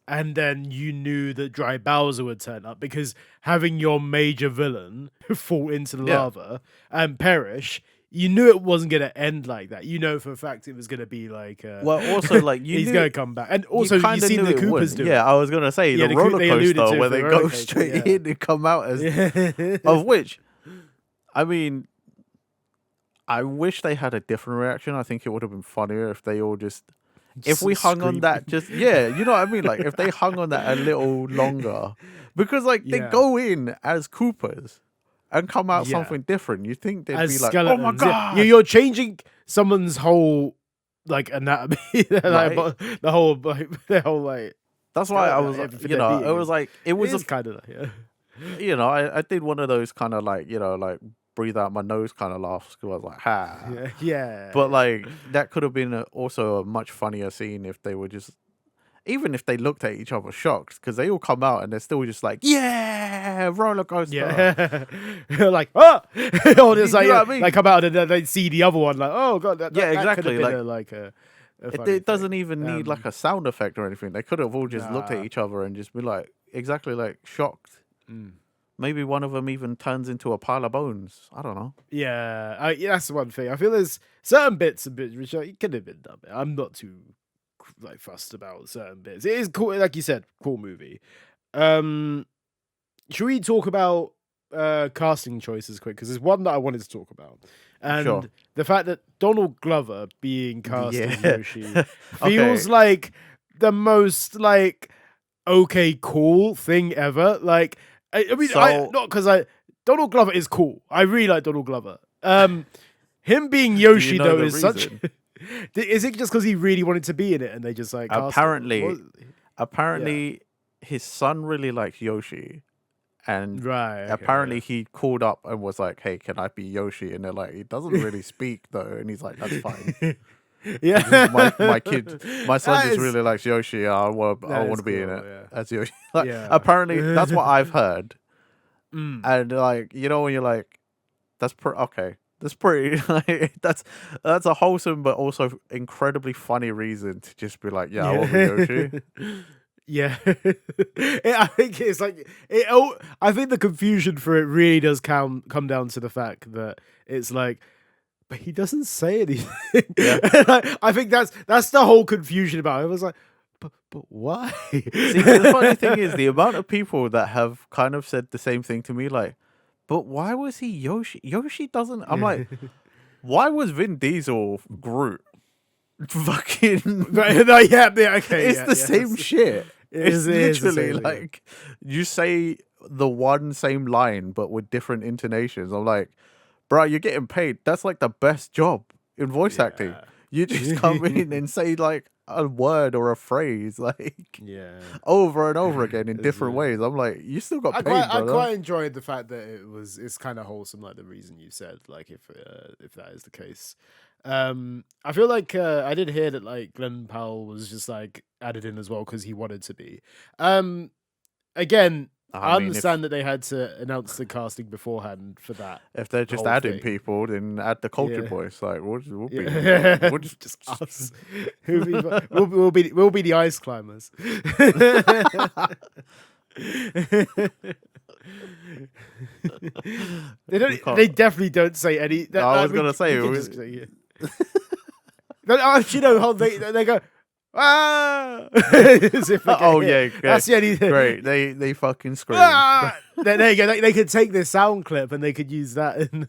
Speaker 1: And then you knew that Dry Bowser would turn up because having your major villain fall into the lava and perish. You knew it wasn't going to end like that. You know for a fact it was going to be like...
Speaker 2: well, also, like,
Speaker 1: he's going to come back. And also, you've seen the Koopas do it.
Speaker 2: Yeah, I was going to say, the roller coaster where they go straight in and come out as... Of which, I mean, I wish they had a different reaction. I think it would have been funnier if they all just... If we hung on that you know what I mean? Like, if they hung on that a little longer. Because, like, they go in as Koopas and come out something different. You think they'd be like, skeletons. Oh my god!
Speaker 1: You're changing someone's whole like anatomy, like, the whole like.
Speaker 2: That's why I was, it was like it was
Speaker 1: kind of
Speaker 2: I did one of those kind of like like breathe out my nose kind of laughs because I was like, ha,
Speaker 1: yeah.
Speaker 2: But like that could have been also a much funnier scene if they were just. even if they looked at each other shocked, because they all come out and they're still just like, yeah, roller coaster.
Speaker 1: Yeah, like or just
Speaker 2: You know what I
Speaker 1: like
Speaker 2: mean?
Speaker 1: come out and then they see the other one like, oh god,
Speaker 2: Yeah,
Speaker 1: that could have
Speaker 2: exactly.
Speaker 1: been
Speaker 2: Like
Speaker 1: a
Speaker 2: it,
Speaker 1: funny
Speaker 2: it doesn't
Speaker 1: thing.
Speaker 2: even need like a sound effect or anything. They could have all just looked at
Speaker 1: Nah.
Speaker 2: each other and just been like, exactly like shocked.
Speaker 1: Mm.
Speaker 2: Maybe one of them even turns into a pile of bones. I don't know.
Speaker 1: Yeah, that's the one thing. I feel there's certain bits and bits which it could have been done. I'm not too like fussed about certain bits. It is cool, like you said, cool movie. Um, should we talk about casting choices quick? Because there's one that I wanted to talk about,
Speaker 2: Sure.
Speaker 1: and the fact that Donald Glover being cast as
Speaker 2: Yeah.
Speaker 1: Yoshi
Speaker 2: Okay.
Speaker 1: feels like the most like okay, cool thing ever. Like, I mean,
Speaker 2: So,
Speaker 1: not because Donald Glover is cool. I really like Donald Glover. Him being
Speaker 2: do you
Speaker 1: Yoshi
Speaker 2: know
Speaker 1: though
Speaker 2: the
Speaker 1: is such.
Speaker 2: reason?
Speaker 1: Is it just because he really wanted to be in it and they just like cast him?
Speaker 2: Apparently,
Speaker 1: Yeah.
Speaker 2: apparently, his son really likes Yoshi, and
Speaker 1: Right. Okay,
Speaker 2: apparently he called up and was like, "Hey, can I be Yoshi?" And they're like, "He doesn't really speak though," and he's like, "That's fine."
Speaker 1: yeah.
Speaker 2: My kid, my son
Speaker 1: That
Speaker 2: just
Speaker 1: is-
Speaker 2: really likes Yoshi. I want
Speaker 1: that
Speaker 2: to
Speaker 1: is
Speaker 2: be in
Speaker 1: cool,
Speaker 2: it
Speaker 1: yeah.
Speaker 2: as Yoshi. Like,
Speaker 1: Yeah.
Speaker 2: apparently, that's what I've heard.
Speaker 1: Mm.
Speaker 2: And like, you know, when you're like, that's okay. That's pretty. Like, that's a wholesome but also incredibly funny reason to just be like, yeah, I want to be Yoshi.
Speaker 1: Yeah, I think it's like it. Oh, I think the confusion for it really does come down to the fact that it's like, but he doesn't say anything.
Speaker 2: Yeah.
Speaker 1: I think that's the whole confusion about it. I was like, but why?
Speaker 2: See, the funny thing is the amount of people that have kind of said the same thing to me, like, but why was he Yoshi? Yoshi doesn't. I'm like, why was Vin Diesel Groot? Fucking.
Speaker 1: Right, no, yeah, okay,
Speaker 2: It's the same shit. It's
Speaker 1: it is the
Speaker 2: literally
Speaker 1: same thing, yeah.
Speaker 2: like you say the one same line but with different intonations. I'm like, bro, you're getting paid. That's like the best job in voice acting.
Speaker 1: Yeah.
Speaker 2: You just come in and say like a word or a phrase like
Speaker 1: Yeah.
Speaker 2: over and over again in
Speaker 1: It's,
Speaker 2: different ways. I'm like, you still got
Speaker 1: I
Speaker 2: paid,
Speaker 1: quite
Speaker 2: brother.
Speaker 1: enjoyed the fact that it's kind of wholesome, like the reason you said, like if that is the case. I feel like I did hear that like Glenn Powell was just like added in as well because he wanted to be. Again, I
Speaker 2: mean,
Speaker 1: understand that they had to announce the casting beforehand for that.
Speaker 2: if they're just
Speaker 1: whole
Speaker 2: adding
Speaker 1: thing.
Speaker 2: people, then add the culture
Speaker 1: Yeah.
Speaker 2: voice. Like, we'll be,
Speaker 1: Yeah.
Speaker 2: we'll just
Speaker 1: Just us. We'll be the ice climbers. They don't.
Speaker 2: can't-
Speaker 1: They definitely don't say any.
Speaker 2: I was gonna say,
Speaker 1: we can
Speaker 2: we-
Speaker 1: just say, yeah. Actually, no. They go. Ah! As if they get
Speaker 2: Oh,
Speaker 1: hit.
Speaker 2: yeah, great.
Speaker 1: That's the only thing.
Speaker 2: great. They fucking scream.
Speaker 1: Ah! There you go. They could take this sound clip and they could use that. In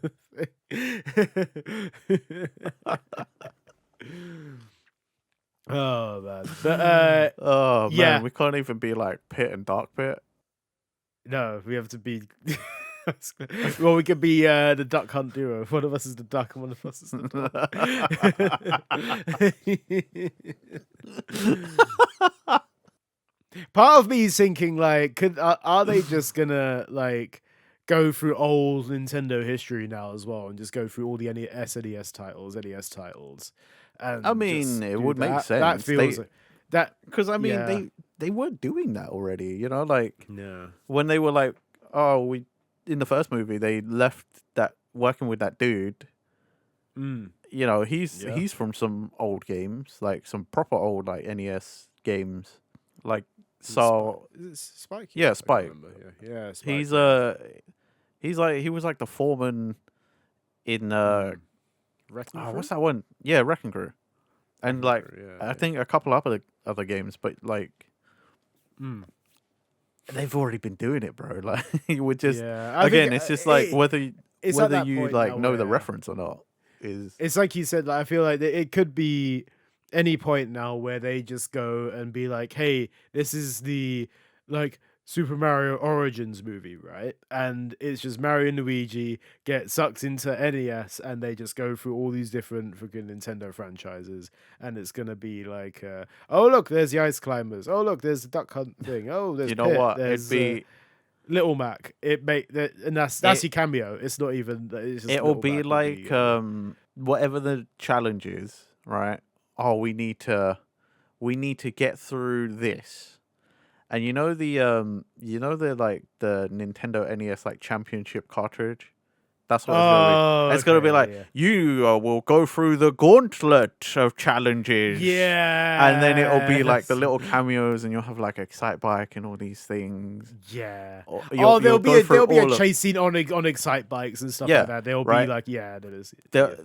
Speaker 1: oh man, but
Speaker 2: Oh man,
Speaker 1: yeah.
Speaker 2: we can't even be like Pit and Dark Pit.
Speaker 1: no, we have to be. Well, we could be the duck hunt duo. One of us is the duck, and one of us is the duck. Part of me is thinking, like, are they just gonna like go through old Nintendo history now as well, and just go through all the SNES titles, NES titles? And
Speaker 2: I mean,
Speaker 1: just
Speaker 2: it
Speaker 1: do
Speaker 2: would make
Speaker 1: that?
Speaker 2: sense.
Speaker 1: That feels that.
Speaker 2: Because I mean,
Speaker 1: Yeah.
Speaker 2: they were doing that already. You know, like
Speaker 1: No.
Speaker 2: when they were like, oh, we in the first movie they left that working with that dude.
Speaker 1: Mm.
Speaker 2: You know,
Speaker 1: Yeah.
Speaker 2: he's from some old games, like some proper old like NES games, like so.
Speaker 1: Is it Spike?
Speaker 2: Yeah,
Speaker 1: I can't
Speaker 2: Spike.
Speaker 1: remember. Yeah, Spike.
Speaker 2: He's like he was like the foreman in
Speaker 1: Wrecking
Speaker 2: what's
Speaker 1: Crew?
Speaker 2: that one? Yeah, Wrecking Crew, and like
Speaker 1: Yeah,
Speaker 2: I think a couple other games, but like
Speaker 1: Mm.
Speaker 2: they've already been doing it, bro. Like we're just
Speaker 1: Yeah, I
Speaker 2: again,
Speaker 1: think,
Speaker 2: it's just like
Speaker 1: it's at
Speaker 2: whether
Speaker 1: that
Speaker 2: you
Speaker 1: point
Speaker 2: like
Speaker 1: now
Speaker 2: know the
Speaker 1: where-
Speaker 2: reference or not is
Speaker 1: It's like you said. Like, I feel like it could be any point now where they just go and be like, "Hey, this is the like Super Mario Origins movie, right?" And it's just Mario and Luigi get sucked into NES, and they just go through all these different freaking Nintendo franchises, and it's gonna be like, "Oh look, there's the Ice Climbers. Oh look, there's the Duck Hunt thing. Oh, there's
Speaker 2: you know
Speaker 1: Pit.
Speaker 2: what?
Speaker 1: There's,
Speaker 2: It'd be
Speaker 1: Little Mac." And that's your cameo. It's not even. It's just
Speaker 2: it'll
Speaker 1: Little
Speaker 2: be
Speaker 1: Mac will
Speaker 2: like whatever the challenge is, right? Oh, we need to we need to get through this. And like the Nintendo NES like championship cartridge. That's what it's gonna be.
Speaker 1: Oh,
Speaker 2: It's gonna be
Speaker 1: okay,
Speaker 2: like
Speaker 1: yeah.
Speaker 2: you will go through the gauntlet of challenges. And then it'll be like the
Speaker 1: Yes.
Speaker 2: little cameos, and you'll have like Excite Bike and all these things.
Speaker 1: Yeah.
Speaker 2: Or
Speaker 1: Oh,
Speaker 2: you'll go through
Speaker 1: there'll be a
Speaker 2: all of
Speaker 1: chase scene on Excite bikes and stuff
Speaker 2: Yeah,
Speaker 1: like that. There'll be
Speaker 2: right.
Speaker 1: like, yeah, that is.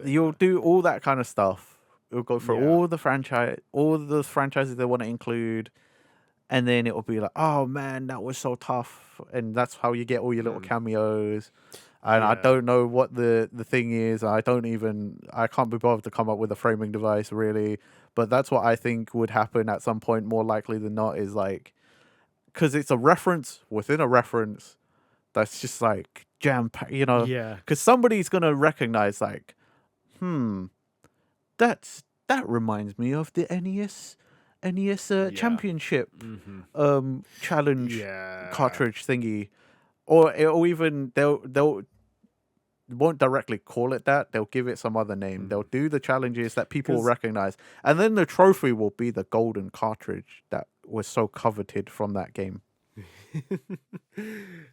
Speaker 2: You'll do all that kind of stuff. You'll go through
Speaker 1: Yeah.
Speaker 2: all the franchises they want to include, and then it'll be like, oh man, that was so tough, and that's how you get all your little cameos. And I
Speaker 1: Yeah.
Speaker 2: don't know what the thing is. I can't be bothered to come up with a framing device really. But that's what I think would happen at some point, more likely than not, is like, because it's a reference within a reference that's just like jam packed,
Speaker 1: Yeah.
Speaker 2: because somebody's gonna recognize like, that reminds me of the NES championship challenge
Speaker 1: Yeah.
Speaker 2: cartridge thingy. Or even they'll won't directly call it that. They'll give it some other name. They'll do the challenges that people will recognize, and then the trophy will be the golden cartridge that was so coveted from that game.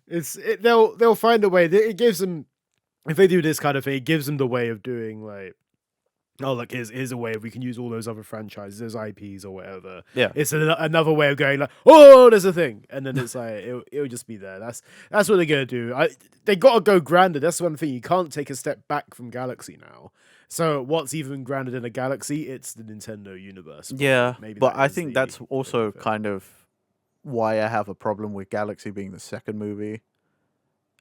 Speaker 1: They'll find a way. It gives them, if they do this kind of thing, it gives them the way of doing like, oh look, here's a way we can use all those other franchises, those IPs or whatever.
Speaker 2: Yeah.
Speaker 1: It's another way of going like, oh, there's a thing, and then it's like it'll just be there. That's what they're gonna do. They gotta go grander. That's one thing. You can't take a step back from Galaxy now. So what's even grander than a Galaxy? It's the Nintendo universe.
Speaker 2: Yeah,
Speaker 1: Maybe
Speaker 2: but
Speaker 1: that
Speaker 2: I
Speaker 1: is
Speaker 2: think
Speaker 1: the
Speaker 2: that's also
Speaker 1: thing.
Speaker 2: kind of why I have a problem with Galaxy being the second movie,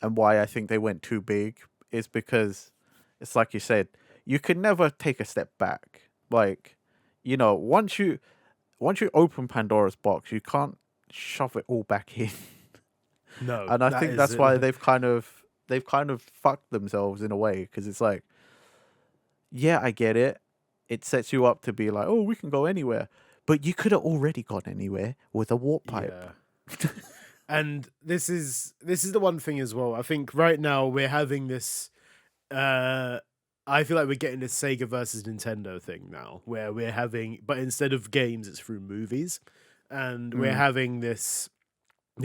Speaker 2: and why I think they went too big is because it's like you said, you can never take a step back. Like, once you open Pandora's box, you can't shove it all back in.
Speaker 1: No,
Speaker 2: And I think that's why they've kind of fucked themselves in a way, because it's like, yeah, I get it. It sets you up to be like, oh, we can go anywhere, but you could have already gone anywhere with a warp pipe.
Speaker 1: Yeah. And this is the one thing as well. I think right now we're having this. I feel like we're getting this Sega versus Nintendo thing now, where we're having, but instead of games, it's through movies, and we're having this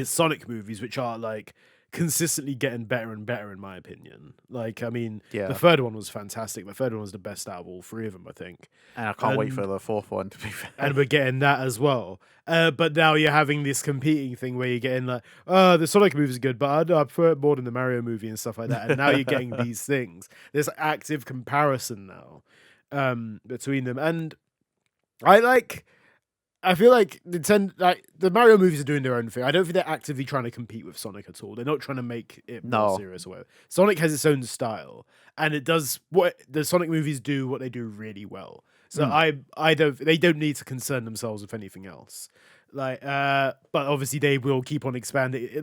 Speaker 1: Sonic movies, which are like consistently getting better and better, in my opinion. Like, I mean,
Speaker 2: Yeah.
Speaker 1: the third one was fantastic. The third one was the best out of all three of them, I think.
Speaker 2: And I can't wait for the fourth one, to be fair.
Speaker 1: And we're getting that as well. But now you're having this competing thing where you're getting like, the Sonic movie is good, but I prefer it more than the Mario movie and stuff like that. And now you're getting these things. There's active comparison now between them. And I feel like the Mario movies are doing their own thing. I don't think they're actively trying to compete with Sonic at all. They're not trying to make it more serious or whatever. Sonic has its own style, and it does what the Sonic movies do. What they do really well. So they don't need to concern themselves with anything else. Like, but obviously they will keep on expanding.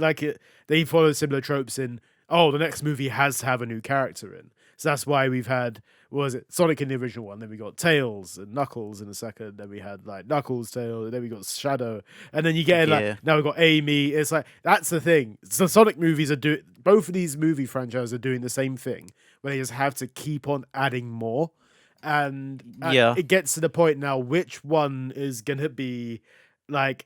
Speaker 1: They follow similar tropes in. Oh, the next movie has to have a new character in. So that's why we've had, what was it, Sonic in the original one, then we got Tails and Knuckles in the second, then we had like Knuckles, Tails, and then we got Shadow, and then you get now we've got Amy. It's like, that's the thing. So Sonic movies both of these movie franchises are doing the same thing, where they just have to keep on adding more. And it gets to the point now, which one is going to be like,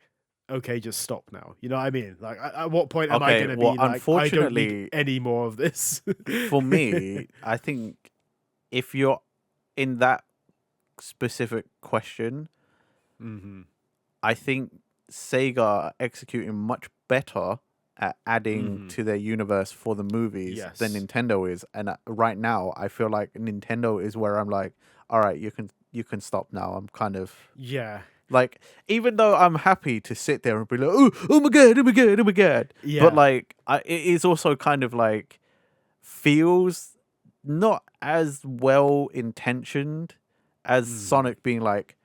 Speaker 1: okay, just stop now. You know what I mean? Like, at what point am I going to be like, I don't need any more of this?
Speaker 2: For me, I think if you're in that specific question, I think Sega are executing much better at adding to their universe for the movies than Nintendo is. And right now, I feel like Nintendo is where I'm like, all right, you can stop now. I'm kind of like, even though I'm happy to sit there and be like, oh my god, but like, it is also kind of like feels not as well intentioned as Sonic being like,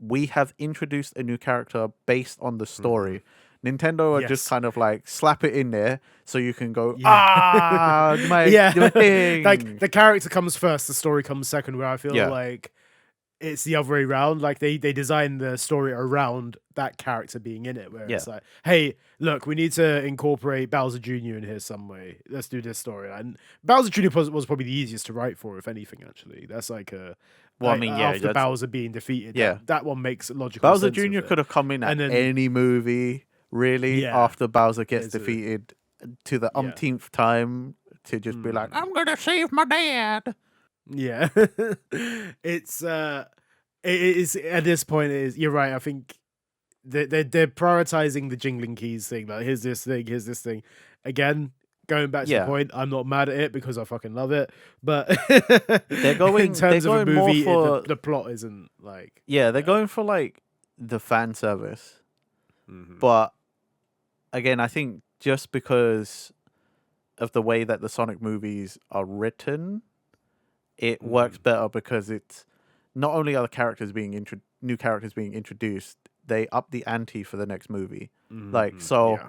Speaker 2: we have introduced a new character based on the story. Nintendo are just kind of like slap it in there so you can go, my thing.
Speaker 1: Like, the character comes first, the story comes second, where I feel like it's the other way around. Like they design the story around that character being in it, where
Speaker 2: Yeah.
Speaker 1: it's like, hey, look, we need to incorporate Bowser Jr. in here some way. Let's do this story. And Bowser Jr. was probably the easiest to write for, if anything. Actually, that's like a
Speaker 2: Well, I mean, yeah,
Speaker 1: after
Speaker 2: that's
Speaker 1: Bowser being defeated,
Speaker 2: yeah.
Speaker 1: that one makes logical
Speaker 2: Bowser
Speaker 1: sense
Speaker 2: Jr.
Speaker 1: with
Speaker 2: could
Speaker 1: it.
Speaker 2: have come in at
Speaker 1: And then
Speaker 2: any movie, really,
Speaker 1: yeah,
Speaker 2: after Bowser gets
Speaker 1: there's a
Speaker 2: defeated to the
Speaker 1: yeah.
Speaker 2: umpteenth time to just be like, I'm gonna save my dad.
Speaker 1: Yeah. It's it is at this point it is you're right. I think they're prioritizing the jingling keys thing. Like here's this thing, here's this thing. Again, going back to the
Speaker 2: Yeah.
Speaker 1: point, I'm not mad at it because I fucking love it. But
Speaker 2: They're
Speaker 1: in
Speaker 2: going
Speaker 1: terms of a
Speaker 2: more
Speaker 1: movie,
Speaker 2: for
Speaker 1: the plot isn't like
Speaker 2: yeah, they're going for like the fan service.
Speaker 1: Mhm.
Speaker 2: But again, I think just because of the way that the Sonic movies are written, it works better because it's not only are the characters being new characters being introduced, they up the ante for the next movie. Like so,
Speaker 1: yeah.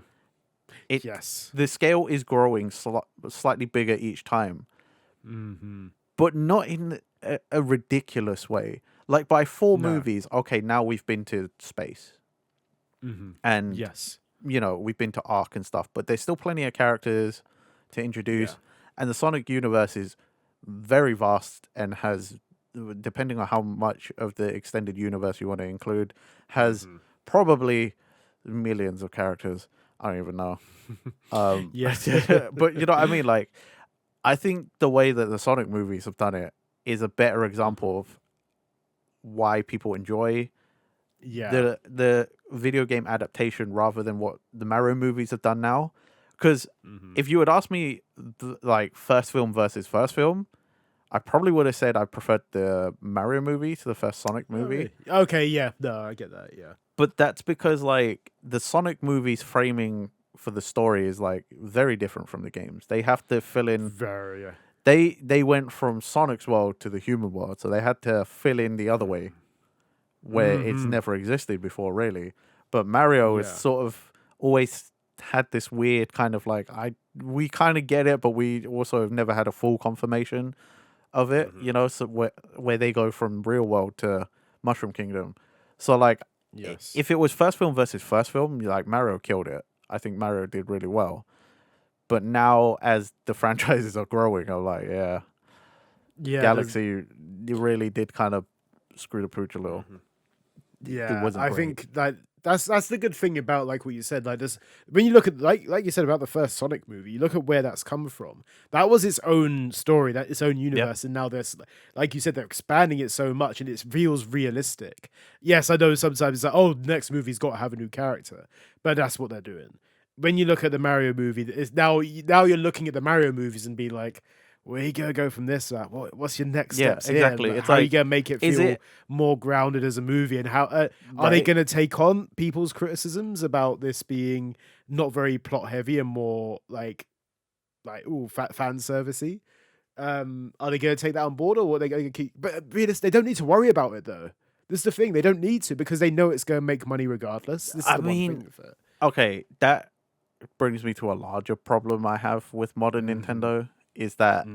Speaker 2: it
Speaker 1: Yes.
Speaker 2: the scale is growing slightly bigger each time,
Speaker 1: Mm-hmm.
Speaker 2: but not in a ridiculous way. Like by 4
Speaker 1: No.
Speaker 2: movies, okay, now we've been to space
Speaker 1: Mm-hmm.
Speaker 2: and
Speaker 1: Yes.
Speaker 2: we've been to Ark and stuff, but there's still plenty of characters to introduce,
Speaker 1: Yeah.
Speaker 2: and the Sonic universe is very vast and has, depending on how much of the extended universe you want to include, has probably millions of characters. I don't even know.
Speaker 1: Yes.
Speaker 2: But you know what I mean? Like, I think the way that the Sonic movies have done it is a better example of why people enjoy
Speaker 1: Yeah.
Speaker 2: the video game adaptation rather than what the Mario movies have done now. Because if you had asked me, like, first film versus first film, I probably would have said I preferred the Mario movie to the first Sonic movie.
Speaker 1: Okay, yeah. No, I get that, yeah.
Speaker 2: But that's because, like, the Sonic movies framing for the story is, like, very different from the games. They have to fill in...
Speaker 1: Very, yeah.
Speaker 2: They went from Sonic's world to the human world, so they had to fill in the other way, where it's never existed before, really. But Mario is sort of always had this weird kind of like, we kind of get it, but we also have never had a full confirmation of it, so where they go from real world to Mushroom Kingdom. So like,
Speaker 1: Yes.
Speaker 2: if it was first film versus first film, like Mario killed it. I think Mario did really well. But now as the franchises are growing, I'm like, yeah, Galaxy, you really did kind of screw the pooch a little.
Speaker 1: Yeah,
Speaker 2: It wasn't
Speaker 1: I
Speaker 2: great.
Speaker 1: think that's the good thing about like what you said. Like this, when you look at like you said about the first Sonic movie, you look at where that's come from. That was its own story, that its own universe, and now there's like you said, they're expanding it so much, and it feels realistic. Yes, I know sometimes it's like, oh, the next movie's got to have a new character, but that's what they're doing. When you look at the Mario movie, it's now you're looking at the Mario movies and be like, where you gonna go from this? What's your next
Speaker 2: Yeah,
Speaker 1: steps
Speaker 2: exactly.
Speaker 1: here? Like,
Speaker 2: It's
Speaker 1: how are you
Speaker 2: like,
Speaker 1: gonna make it
Speaker 2: is
Speaker 1: feel
Speaker 2: it-
Speaker 1: more grounded as a movie? And how are they
Speaker 2: Right.
Speaker 1: gonna take on people's criticisms about this being not very plot heavy and more like fan servicey? Are they gonna take that on board, or are they gonna keep? But they don't need to worry about it though. This is the thing; they don't need to because they know it's gonna make money regardless. This is
Speaker 2: I
Speaker 1: the
Speaker 2: mean,
Speaker 1: one thing with it.
Speaker 2: Okay, that brings me to a larger problem I have with modern Nintendo, is that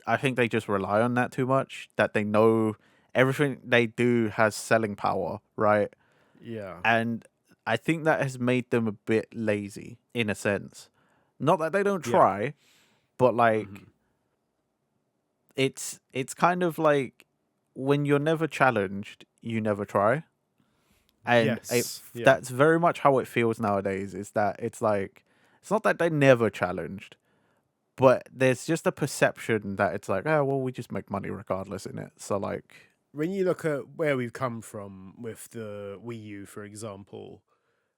Speaker 2: I think they just rely on that too much, that they know everything they do has selling power, right?
Speaker 1: Yeah.
Speaker 2: And I think that has made them a bit lazy in a sense. Not that they don't
Speaker 1: Yeah.
Speaker 2: try, but like it's kind of like when you're never challenged, you never try. And
Speaker 1: Yes. Yeah.
Speaker 2: that's very much how it feels nowadays, is that it's like, it's not that they never challenged, but there's just a perception that it's like, oh, well, we just make money regardless in it. So like,
Speaker 1: When you look at where we've come from with the Wii U, for example,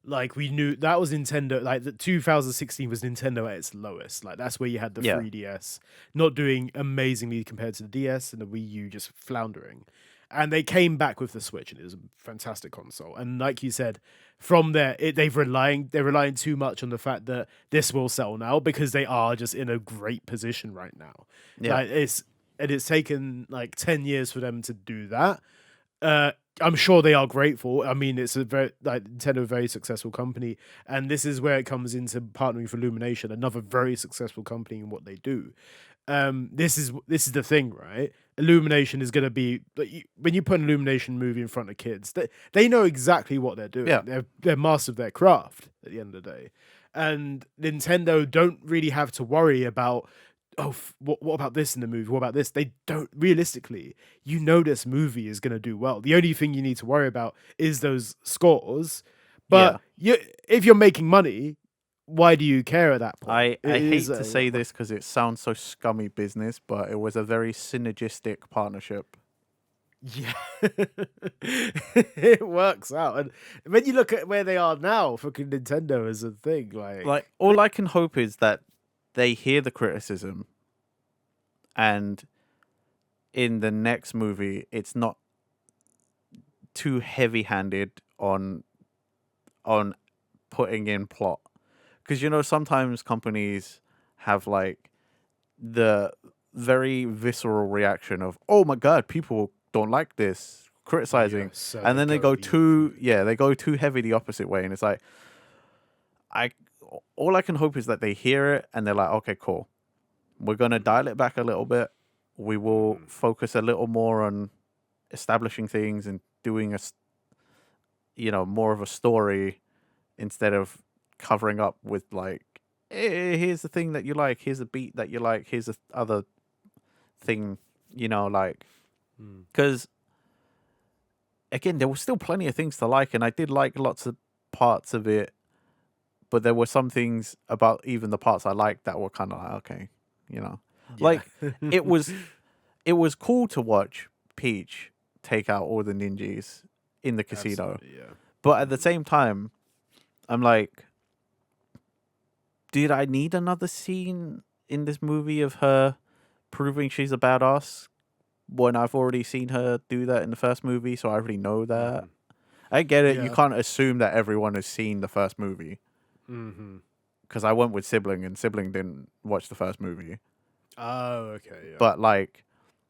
Speaker 1: like we knew that was Nintendo. Like the 2016 was Nintendo at its lowest. Like that's where you had the
Speaker 2: Yeah.
Speaker 1: 3DS not doing amazingly compared to the DS, and the Wii U just floundering. And they came back with the Switch, and it was a fantastic console. And like you said, from there, they're relying too much on the fact that this will sell now because they are just in a great position right now.
Speaker 2: Yeah.
Speaker 1: Like it's taken like 10 years for them to do that. I'm sure they are grateful. I mean, it's a very Nintendo, a very successful company, and this is where it comes into partnering with Illumination, another very successful company in what they do. this is the thing, right? Illumination is going to be like, when you put an Illumination movie in front of kids, they know exactly what they're doing.
Speaker 2: Yeah.
Speaker 1: They're masters of their craft at the end of the day, and Nintendo don't really have to worry about what about this in the movie? What about this? They don't realistically. You know this movie is going to do well. The only thing you need to worry about is those scores.
Speaker 2: Yeah.
Speaker 1: But if you're making money, why do you care at that point?
Speaker 2: I
Speaker 1: It
Speaker 2: hate
Speaker 1: is
Speaker 2: to say this because it sounds so scummy business, but it was a very synergistic partnership.
Speaker 1: Yeah, it works out. And when you look at where they are now, fucking Nintendo is a thing.
Speaker 2: Like, all I can hope is that they hear the criticism, and in the next movie, it's not too heavy-handed on putting in plot. Because, you know, sometimes companies have, like, the very visceral reaction of, oh my god, people don't like this, criticizing.
Speaker 1: so
Speaker 2: And then they go they go too heavy the opposite way. And it's like, all I can hope is that they hear it and they're like, okay, cool. We're going to dial it back a little bit. We will focus a little more on establishing things and doing more of a story instead of covering up with like, hey, here's the thing that you like, here's the beat that you like, here's the other thing, because again, there were still plenty of things to like, and I did like lots of parts of it, but there were some things about even the parts I liked that were kind of like, okay, like it was cool to watch Peach take out all the ninjas in the casino.
Speaker 1: Yeah.
Speaker 2: But at the same time, I'm like, did I need another scene in this movie of her proving she's a badass when I've already seen her do that in the first movie? So I already know that. I get it.
Speaker 1: Yeah.
Speaker 2: You can't assume that everyone has seen the first movie. Because I went with Sibling, and Sibling didn't watch the first movie.
Speaker 1: Oh, okay. Yeah.
Speaker 2: But, like,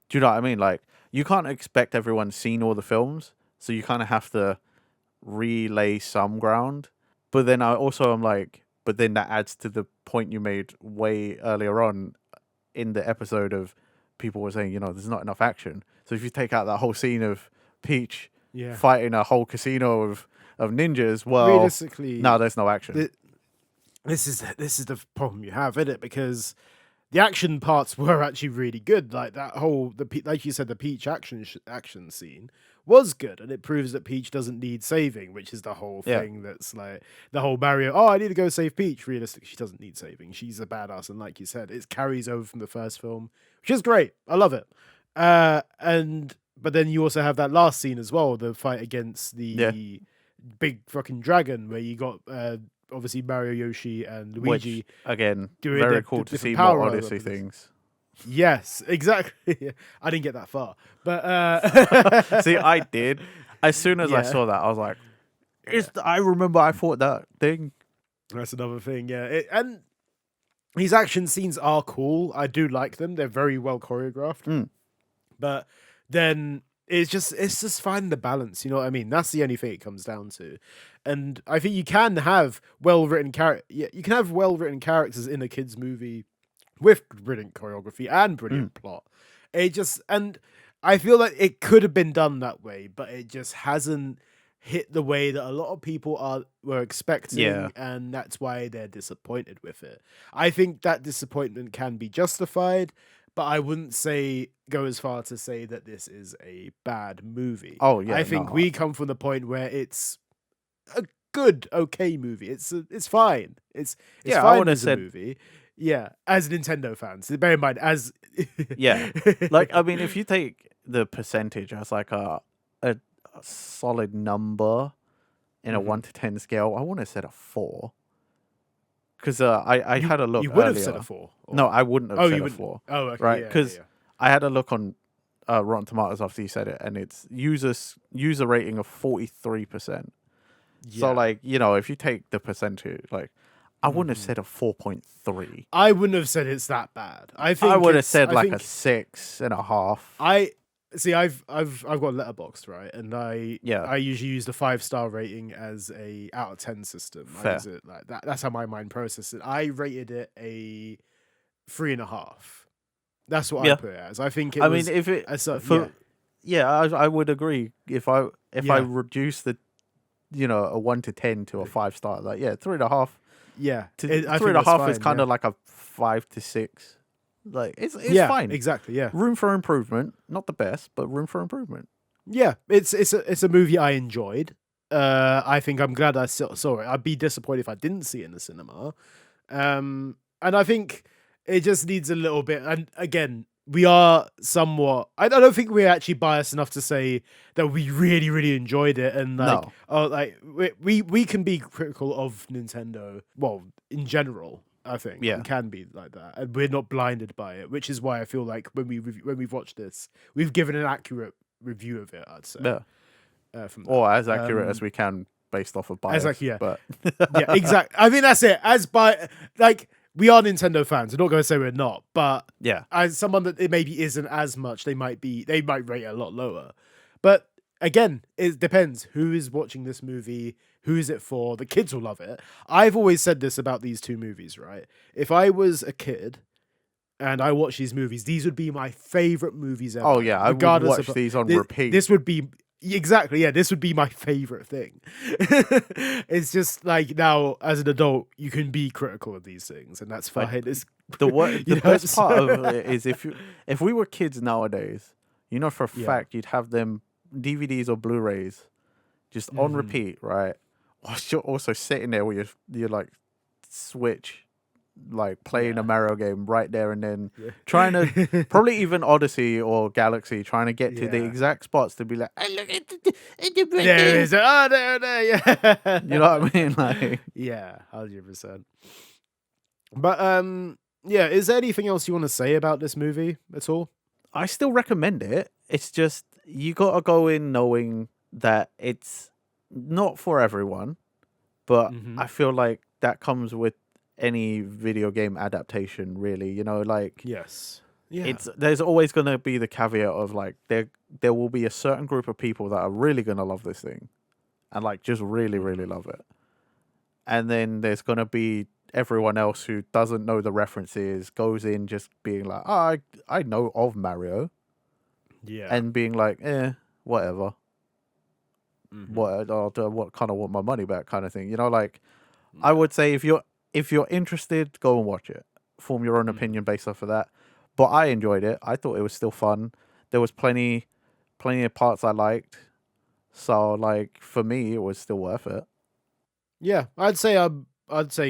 Speaker 2: do you know what I mean? Like, you can't expect everyone's seen all the films, so you kind of have to relay some ground. But then I'm like, but then that adds to the point you made way earlier on in the episode of people were saying, there's not enough action. So if you take out that whole scene of Peach fighting a whole casino of ninjas, well,
Speaker 1: realistically,
Speaker 2: no, there's no action.
Speaker 1: This is the problem you have, isn't it? Because the action parts were actually really good. Like that whole like you said, the Peach action scene was good, and it proves that Peach doesn't need saving, which is the whole thing. That's like the whole barrier. Oh, I need to go save Peach. Realistically, she doesn't need saving. She's a badass, and like you said, it carries over from the first film, which is great. I love it. But then you also have that last scene as well, the fight against the big fucking dragon, where you got obviously Mario, Yoshi, and Luigi.
Speaker 2: Which, again,
Speaker 1: doing
Speaker 2: very cool to see more Odyssey things.
Speaker 1: Yes, exactly. I didn't get that far, but
Speaker 2: see, I did. As soon as I saw that, I was like, I remember I thought that thing.
Speaker 1: That's another thing, yeah. And these action scenes are cool. I do like them. They're very well choreographed. But then it's just finding the balance. You know what I mean? That's the only thing it comes down to. And I think you can have well-written you can have well-written characters in a kids movie with brilliant choreography and brilliant plot. And I feel like it could have been done that way, but it just hasn't hit the way that a lot of people were expecting, and that's why they're disappointed with it. I think that disappointment can be justified, but I wouldn't go as far to say that this is a bad movie.
Speaker 2: Oh yeah,
Speaker 1: I think we come from the point where it's a good, okay movie. It's fine. It's fine as a movie. Yeah, as Nintendo fans, bear in mind, as
Speaker 2: like, I mean, if you take the percentage as like a solid number in a 1 to 10 scale, I wouldn't have said a 4. Because I had a look.
Speaker 1: You would
Speaker 2: earlier.
Speaker 1: have said a 4.
Speaker 2: No, I wouldn't have said a 4.
Speaker 1: Oh, okay.
Speaker 2: Right? Because I had a look on Rotten Tomatoes after you said it, and it's user rating of 43%. So, like, if you take the percentage, like, I wouldn't have said a 4.3.
Speaker 1: I wouldn't have said it's that bad. I think
Speaker 2: I would have said like a 6.5.
Speaker 1: I've got Letterboxd, right, and I usually use the 5-star rating as a out of 10 system.
Speaker 2: Fair.
Speaker 1: I use it like that. That's how my mind processes it. I rated it a 3.5. That's what I
Speaker 2: Yeah.
Speaker 1: put it as. I think it
Speaker 2: I mean,
Speaker 1: was
Speaker 2: if it
Speaker 1: as a,
Speaker 2: for yeah, I would agree. If I
Speaker 1: yeah,
Speaker 2: reduce the a 1 to 10 to a 5 star, like yeah, 3.5
Speaker 1: yeah.
Speaker 2: to
Speaker 1: I
Speaker 2: three
Speaker 1: think
Speaker 2: and a
Speaker 1: that's
Speaker 2: half is
Speaker 1: fine.
Speaker 2: kind
Speaker 1: Yeah,
Speaker 2: of like a 5 to 6. Like it's
Speaker 1: yeah,
Speaker 2: fine.
Speaker 1: exactly. Yeah,
Speaker 2: Room for improvement. Not the best, but room for improvement.
Speaker 1: yeah. It's a movie I enjoyed. I think I'm glad I saw it. I'd be disappointed if I didn't see it in the cinema. And I think it just needs a little bit. And again, we are somewhat. I don't think we're actually biased enough to say that we really, really enjoyed it. And like,
Speaker 2: No.
Speaker 1: oh, like we can be critical of Nintendo. Well, in general, I think we
Speaker 2: Yeah.
Speaker 1: can be like that, and we're not blinded by it. Which is why I feel like when we've watched this, we've given an accurate review of it. I'd say
Speaker 2: Yeah.
Speaker 1: from that.
Speaker 2: Or as accurate as we can based off of bias.
Speaker 1: As like yeah,
Speaker 2: But
Speaker 1: yeah, exactly. I mean, that's it. As by like, we are Nintendo fans. I'm not going to say we're not, but
Speaker 2: yeah.
Speaker 1: as someone that it maybe isn't as much, they might rate it a lot lower. But again, it depends who is watching this movie, who is it for. The kids will love it. I've always said this about these two movies, right? If I was a kid and I watched these movies, these would be my favorite movies ever.
Speaker 2: Oh yeah, I would
Speaker 1: regardless
Speaker 2: watch
Speaker 1: of
Speaker 2: these on
Speaker 1: this,
Speaker 2: repeat.
Speaker 1: this would be exactly, yeah, this would be my favorite thing. It's just like now as an adult you can be critical of these things, and that's fine. It's
Speaker 2: The best part of it is if we were kids nowadays, for a
Speaker 1: Yeah.
Speaker 2: fact you'd have them DVDs or Blu-rays just on repeat, right? Whilst you're also sitting there with your like Switch, like playing a Mario game right there and then, trying to probably even Odyssey or Galaxy, trying to get to the
Speaker 1: Yeah.
Speaker 2: exact spots to be like, "Hey, look at the
Speaker 1: There it is. Oh, there, yeah.
Speaker 2: You know what I mean? Like,
Speaker 1: Yeah, 100%. But yeah, is there anything else you want to say about this movie at all?
Speaker 2: I still recommend it. It's just you gotta go in knowing that it's not for everyone, but I feel like that comes with any video game adaptation, really. Like
Speaker 1: Yes. Yeah.
Speaker 2: there's always gonna be the caveat of like there will be a certain group of people that are really gonna love this thing, and like just really really love it, and then there's gonna be everyone else who doesn't know the references, goes in just being like, oh, I know of Mario,
Speaker 1: Yeah.
Speaker 2: and being like, whatever. What kind of want my money back kind of thing. Like I would say if you're interested, go and watch it. Form your own opinion based off of that. But I enjoyed it. I thought it was still fun. There was plenty of parts I liked. So like for me, it was still worth it.
Speaker 1: Yeah, I'd say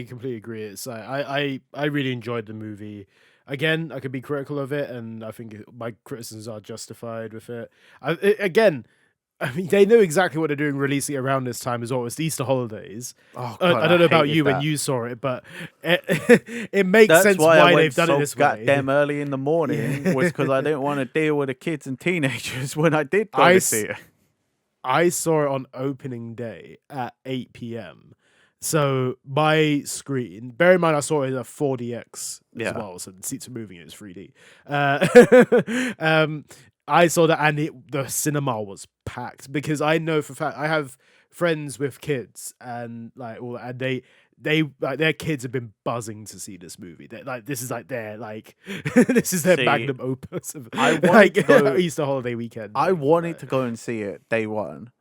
Speaker 1: completely agree. It's I really enjoyed the movie. Again, I could be critical of it, and I think my criticisms are justified with it. Again, I mean, they know exactly what they're doing, releasing it around this time as well. It's the Easter holidays.
Speaker 2: Oh God,
Speaker 1: I don't know about
Speaker 2: hated
Speaker 1: you when
Speaker 2: that.
Speaker 1: you saw it, but it makes
Speaker 2: That's
Speaker 1: sense
Speaker 2: why I
Speaker 1: why
Speaker 2: went
Speaker 1: they've done
Speaker 2: so
Speaker 1: it this way.
Speaker 2: goddamn early in the morning was because I didn't want to deal with the kids and teenagers when I did go to see it.
Speaker 1: I saw it on opening day at 8 p.m. So my screen, bear in mind I saw it in a 4DX as
Speaker 2: Yeah.
Speaker 1: well, so the seats are moving, it was 3D. I saw that, and the cinema was packed because I know for a fact I have friends with kids, and like all, and they like their kids have been buzzing to see this movie. They're, like this is like their this is their
Speaker 2: See,
Speaker 1: magnum opus of
Speaker 2: I wanted
Speaker 1: like
Speaker 2: to go-
Speaker 1: Easter holiday weekend.
Speaker 2: I wanted to go and see it day one,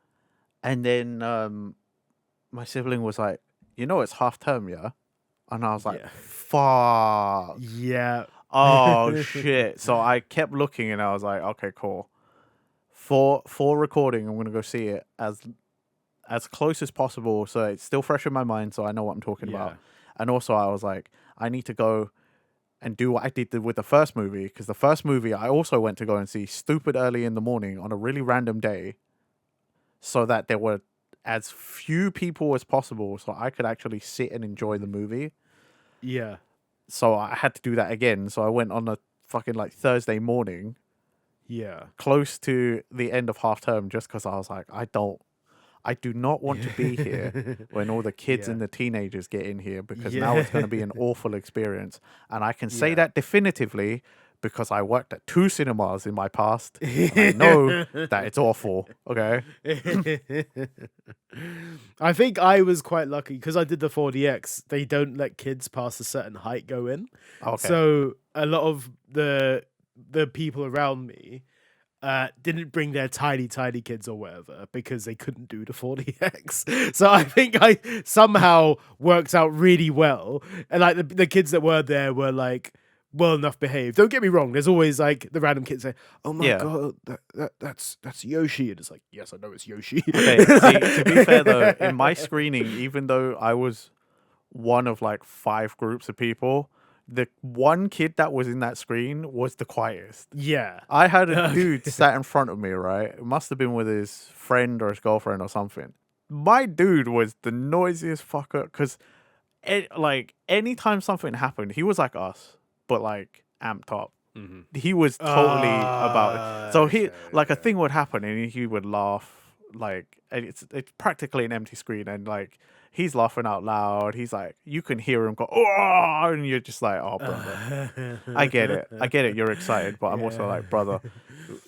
Speaker 2: and then my sibling was like, it's half term, yeah, and I was like,
Speaker 1: Yeah.
Speaker 2: fuck.
Speaker 1: Yeah.
Speaker 2: Oh shit! So I kept looking, and I was like, "Okay, cool." For recording, I'm gonna go see it as close as possible, so it's still fresh in my mind, so I know what I'm talking about. And also, I was like, I need to go and do what I did with the first movie, because the first movie I also went to go and see stupid early in the morning on a really random day, so that there were as few people as possible, so I could actually sit and enjoy the movie.
Speaker 1: Yeah.
Speaker 2: So I had to do that again. So I went on a fucking like Thursday morning,
Speaker 1: Yeah.
Speaker 2: close to the end of half term, just because I was like, I do not want to be here when all the kids and the teenagers get in here, because now it's going to be an awful experience. And I can say that definitively because I worked at 2 cinemas in my past, and I know that it's awful. Okay.
Speaker 1: I think I was quite lucky because I did the 4DX. They don't let kids past a certain height go in.
Speaker 2: Okay.
Speaker 1: So a lot of the the people around me didn't bring their tiny kids or whatever because they couldn't do the 40x. So I think I somehow worked out really well, and like the kids that were there were like well enough behaved. Don't get me wrong. There's always like the random kids say, "Oh my
Speaker 2: Yeah.
Speaker 1: god, that's Yoshi," and it's like, yes, I know it's Yoshi.
Speaker 2: Okay, see, to be fair though, in my screening, even though I was one of like 5 groups of people, the one kid that was in that screen was the quietest.
Speaker 1: Yeah.
Speaker 2: I had a dude sat in front of me, right? It must have been with his friend or his girlfriend or something. My dude was the noisiest fucker because, like, anytime something happened, he was like us, but like amped up. He was totally about it. So he, like, a thing would happen and he would laugh, like, and it's practically an empty screen, and like he's laughing out loud. He's like, you can hear him go, oh, and you're just like, oh, brother, I get it. You're excited, but I'm also like, brother,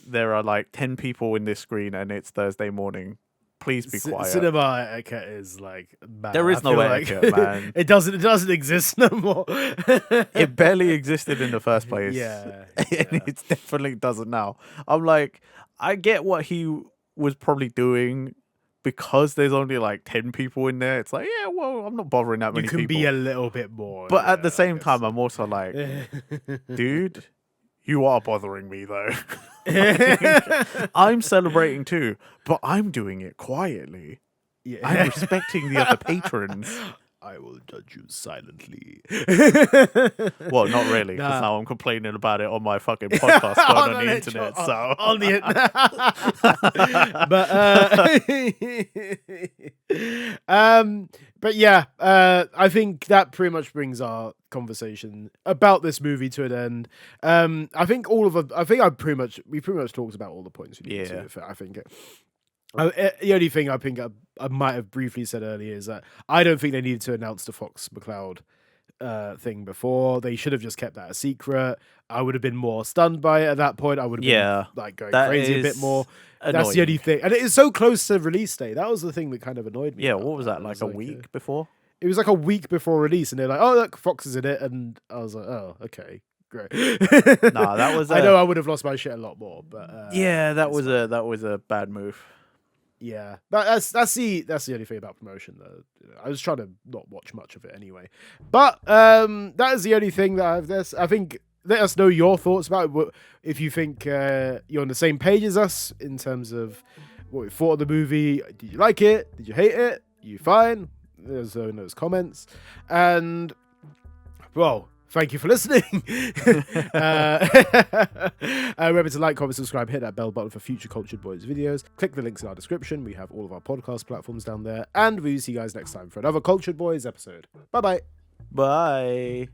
Speaker 2: there are like 10 people in this screen, and it's Thursday morning. Please be quiet.
Speaker 1: Cinema etiquette is like bad.
Speaker 2: There is no etiquette, man.
Speaker 1: It doesn't exist no more.
Speaker 2: It barely existed in the first place.
Speaker 1: Yeah.
Speaker 2: And it definitely doesn't now. I'm like, I get what he was probably doing because there's only like 10 people in there. It's like, yeah, well, I'm not bothering that many
Speaker 1: You can
Speaker 2: people.
Speaker 1: be a little bit more.
Speaker 2: But at the same time, I'm also like, dude, you are bothering me though. I'm celebrating too, but I'm doing it quietly.
Speaker 1: Yeah.
Speaker 2: I'm respecting the other patrons.
Speaker 1: I will judge you silently.
Speaker 2: Well, not really, because now I'm complaining about it on my fucking podcast going on the internet. So
Speaker 1: on the but yeah, I think that pretty much brings our conversation about this movie to an end. I think we pretty much talked about all the points we needed to. I think the only thing I think I might have briefly said earlier is that I don't think they needed to announce the Fox McCloud thing before. They should have just kept that a secret. I would have been more stunned by it at that point. I would have been like going crazy a bit more.
Speaker 2: Annoying.
Speaker 1: That's the only thing, and it is so close to release day. That was the thing that kind of annoyed me.
Speaker 2: Yeah, what was that, like a week before?
Speaker 1: It was like a week before release, and they're like, "Oh, look, Fox is in it," and I was like, "Oh, okay." Great.
Speaker 2: Nah, that was.
Speaker 1: I know I would have lost my shit a lot more, but
Speaker 2: that was a bad move.
Speaker 1: Yeah, that's the only thing about promotion though. I was trying to not watch much of it anyway, but that is the only thing that I think. Let us know your thoughts about it. If you think you're on the same page as us in terms of what you thought of the movie. Did you like it? Did you hate it? You fine? There's in those comments, and well. Thank you for listening. Remember to like, comment, subscribe, hit that bell button for future Cultured Boys videos. Click the links in our description. We have all of our podcast platforms down there. And we'll see you guys next time for another Cultured Boys episode. Bye-bye.
Speaker 2: Bye.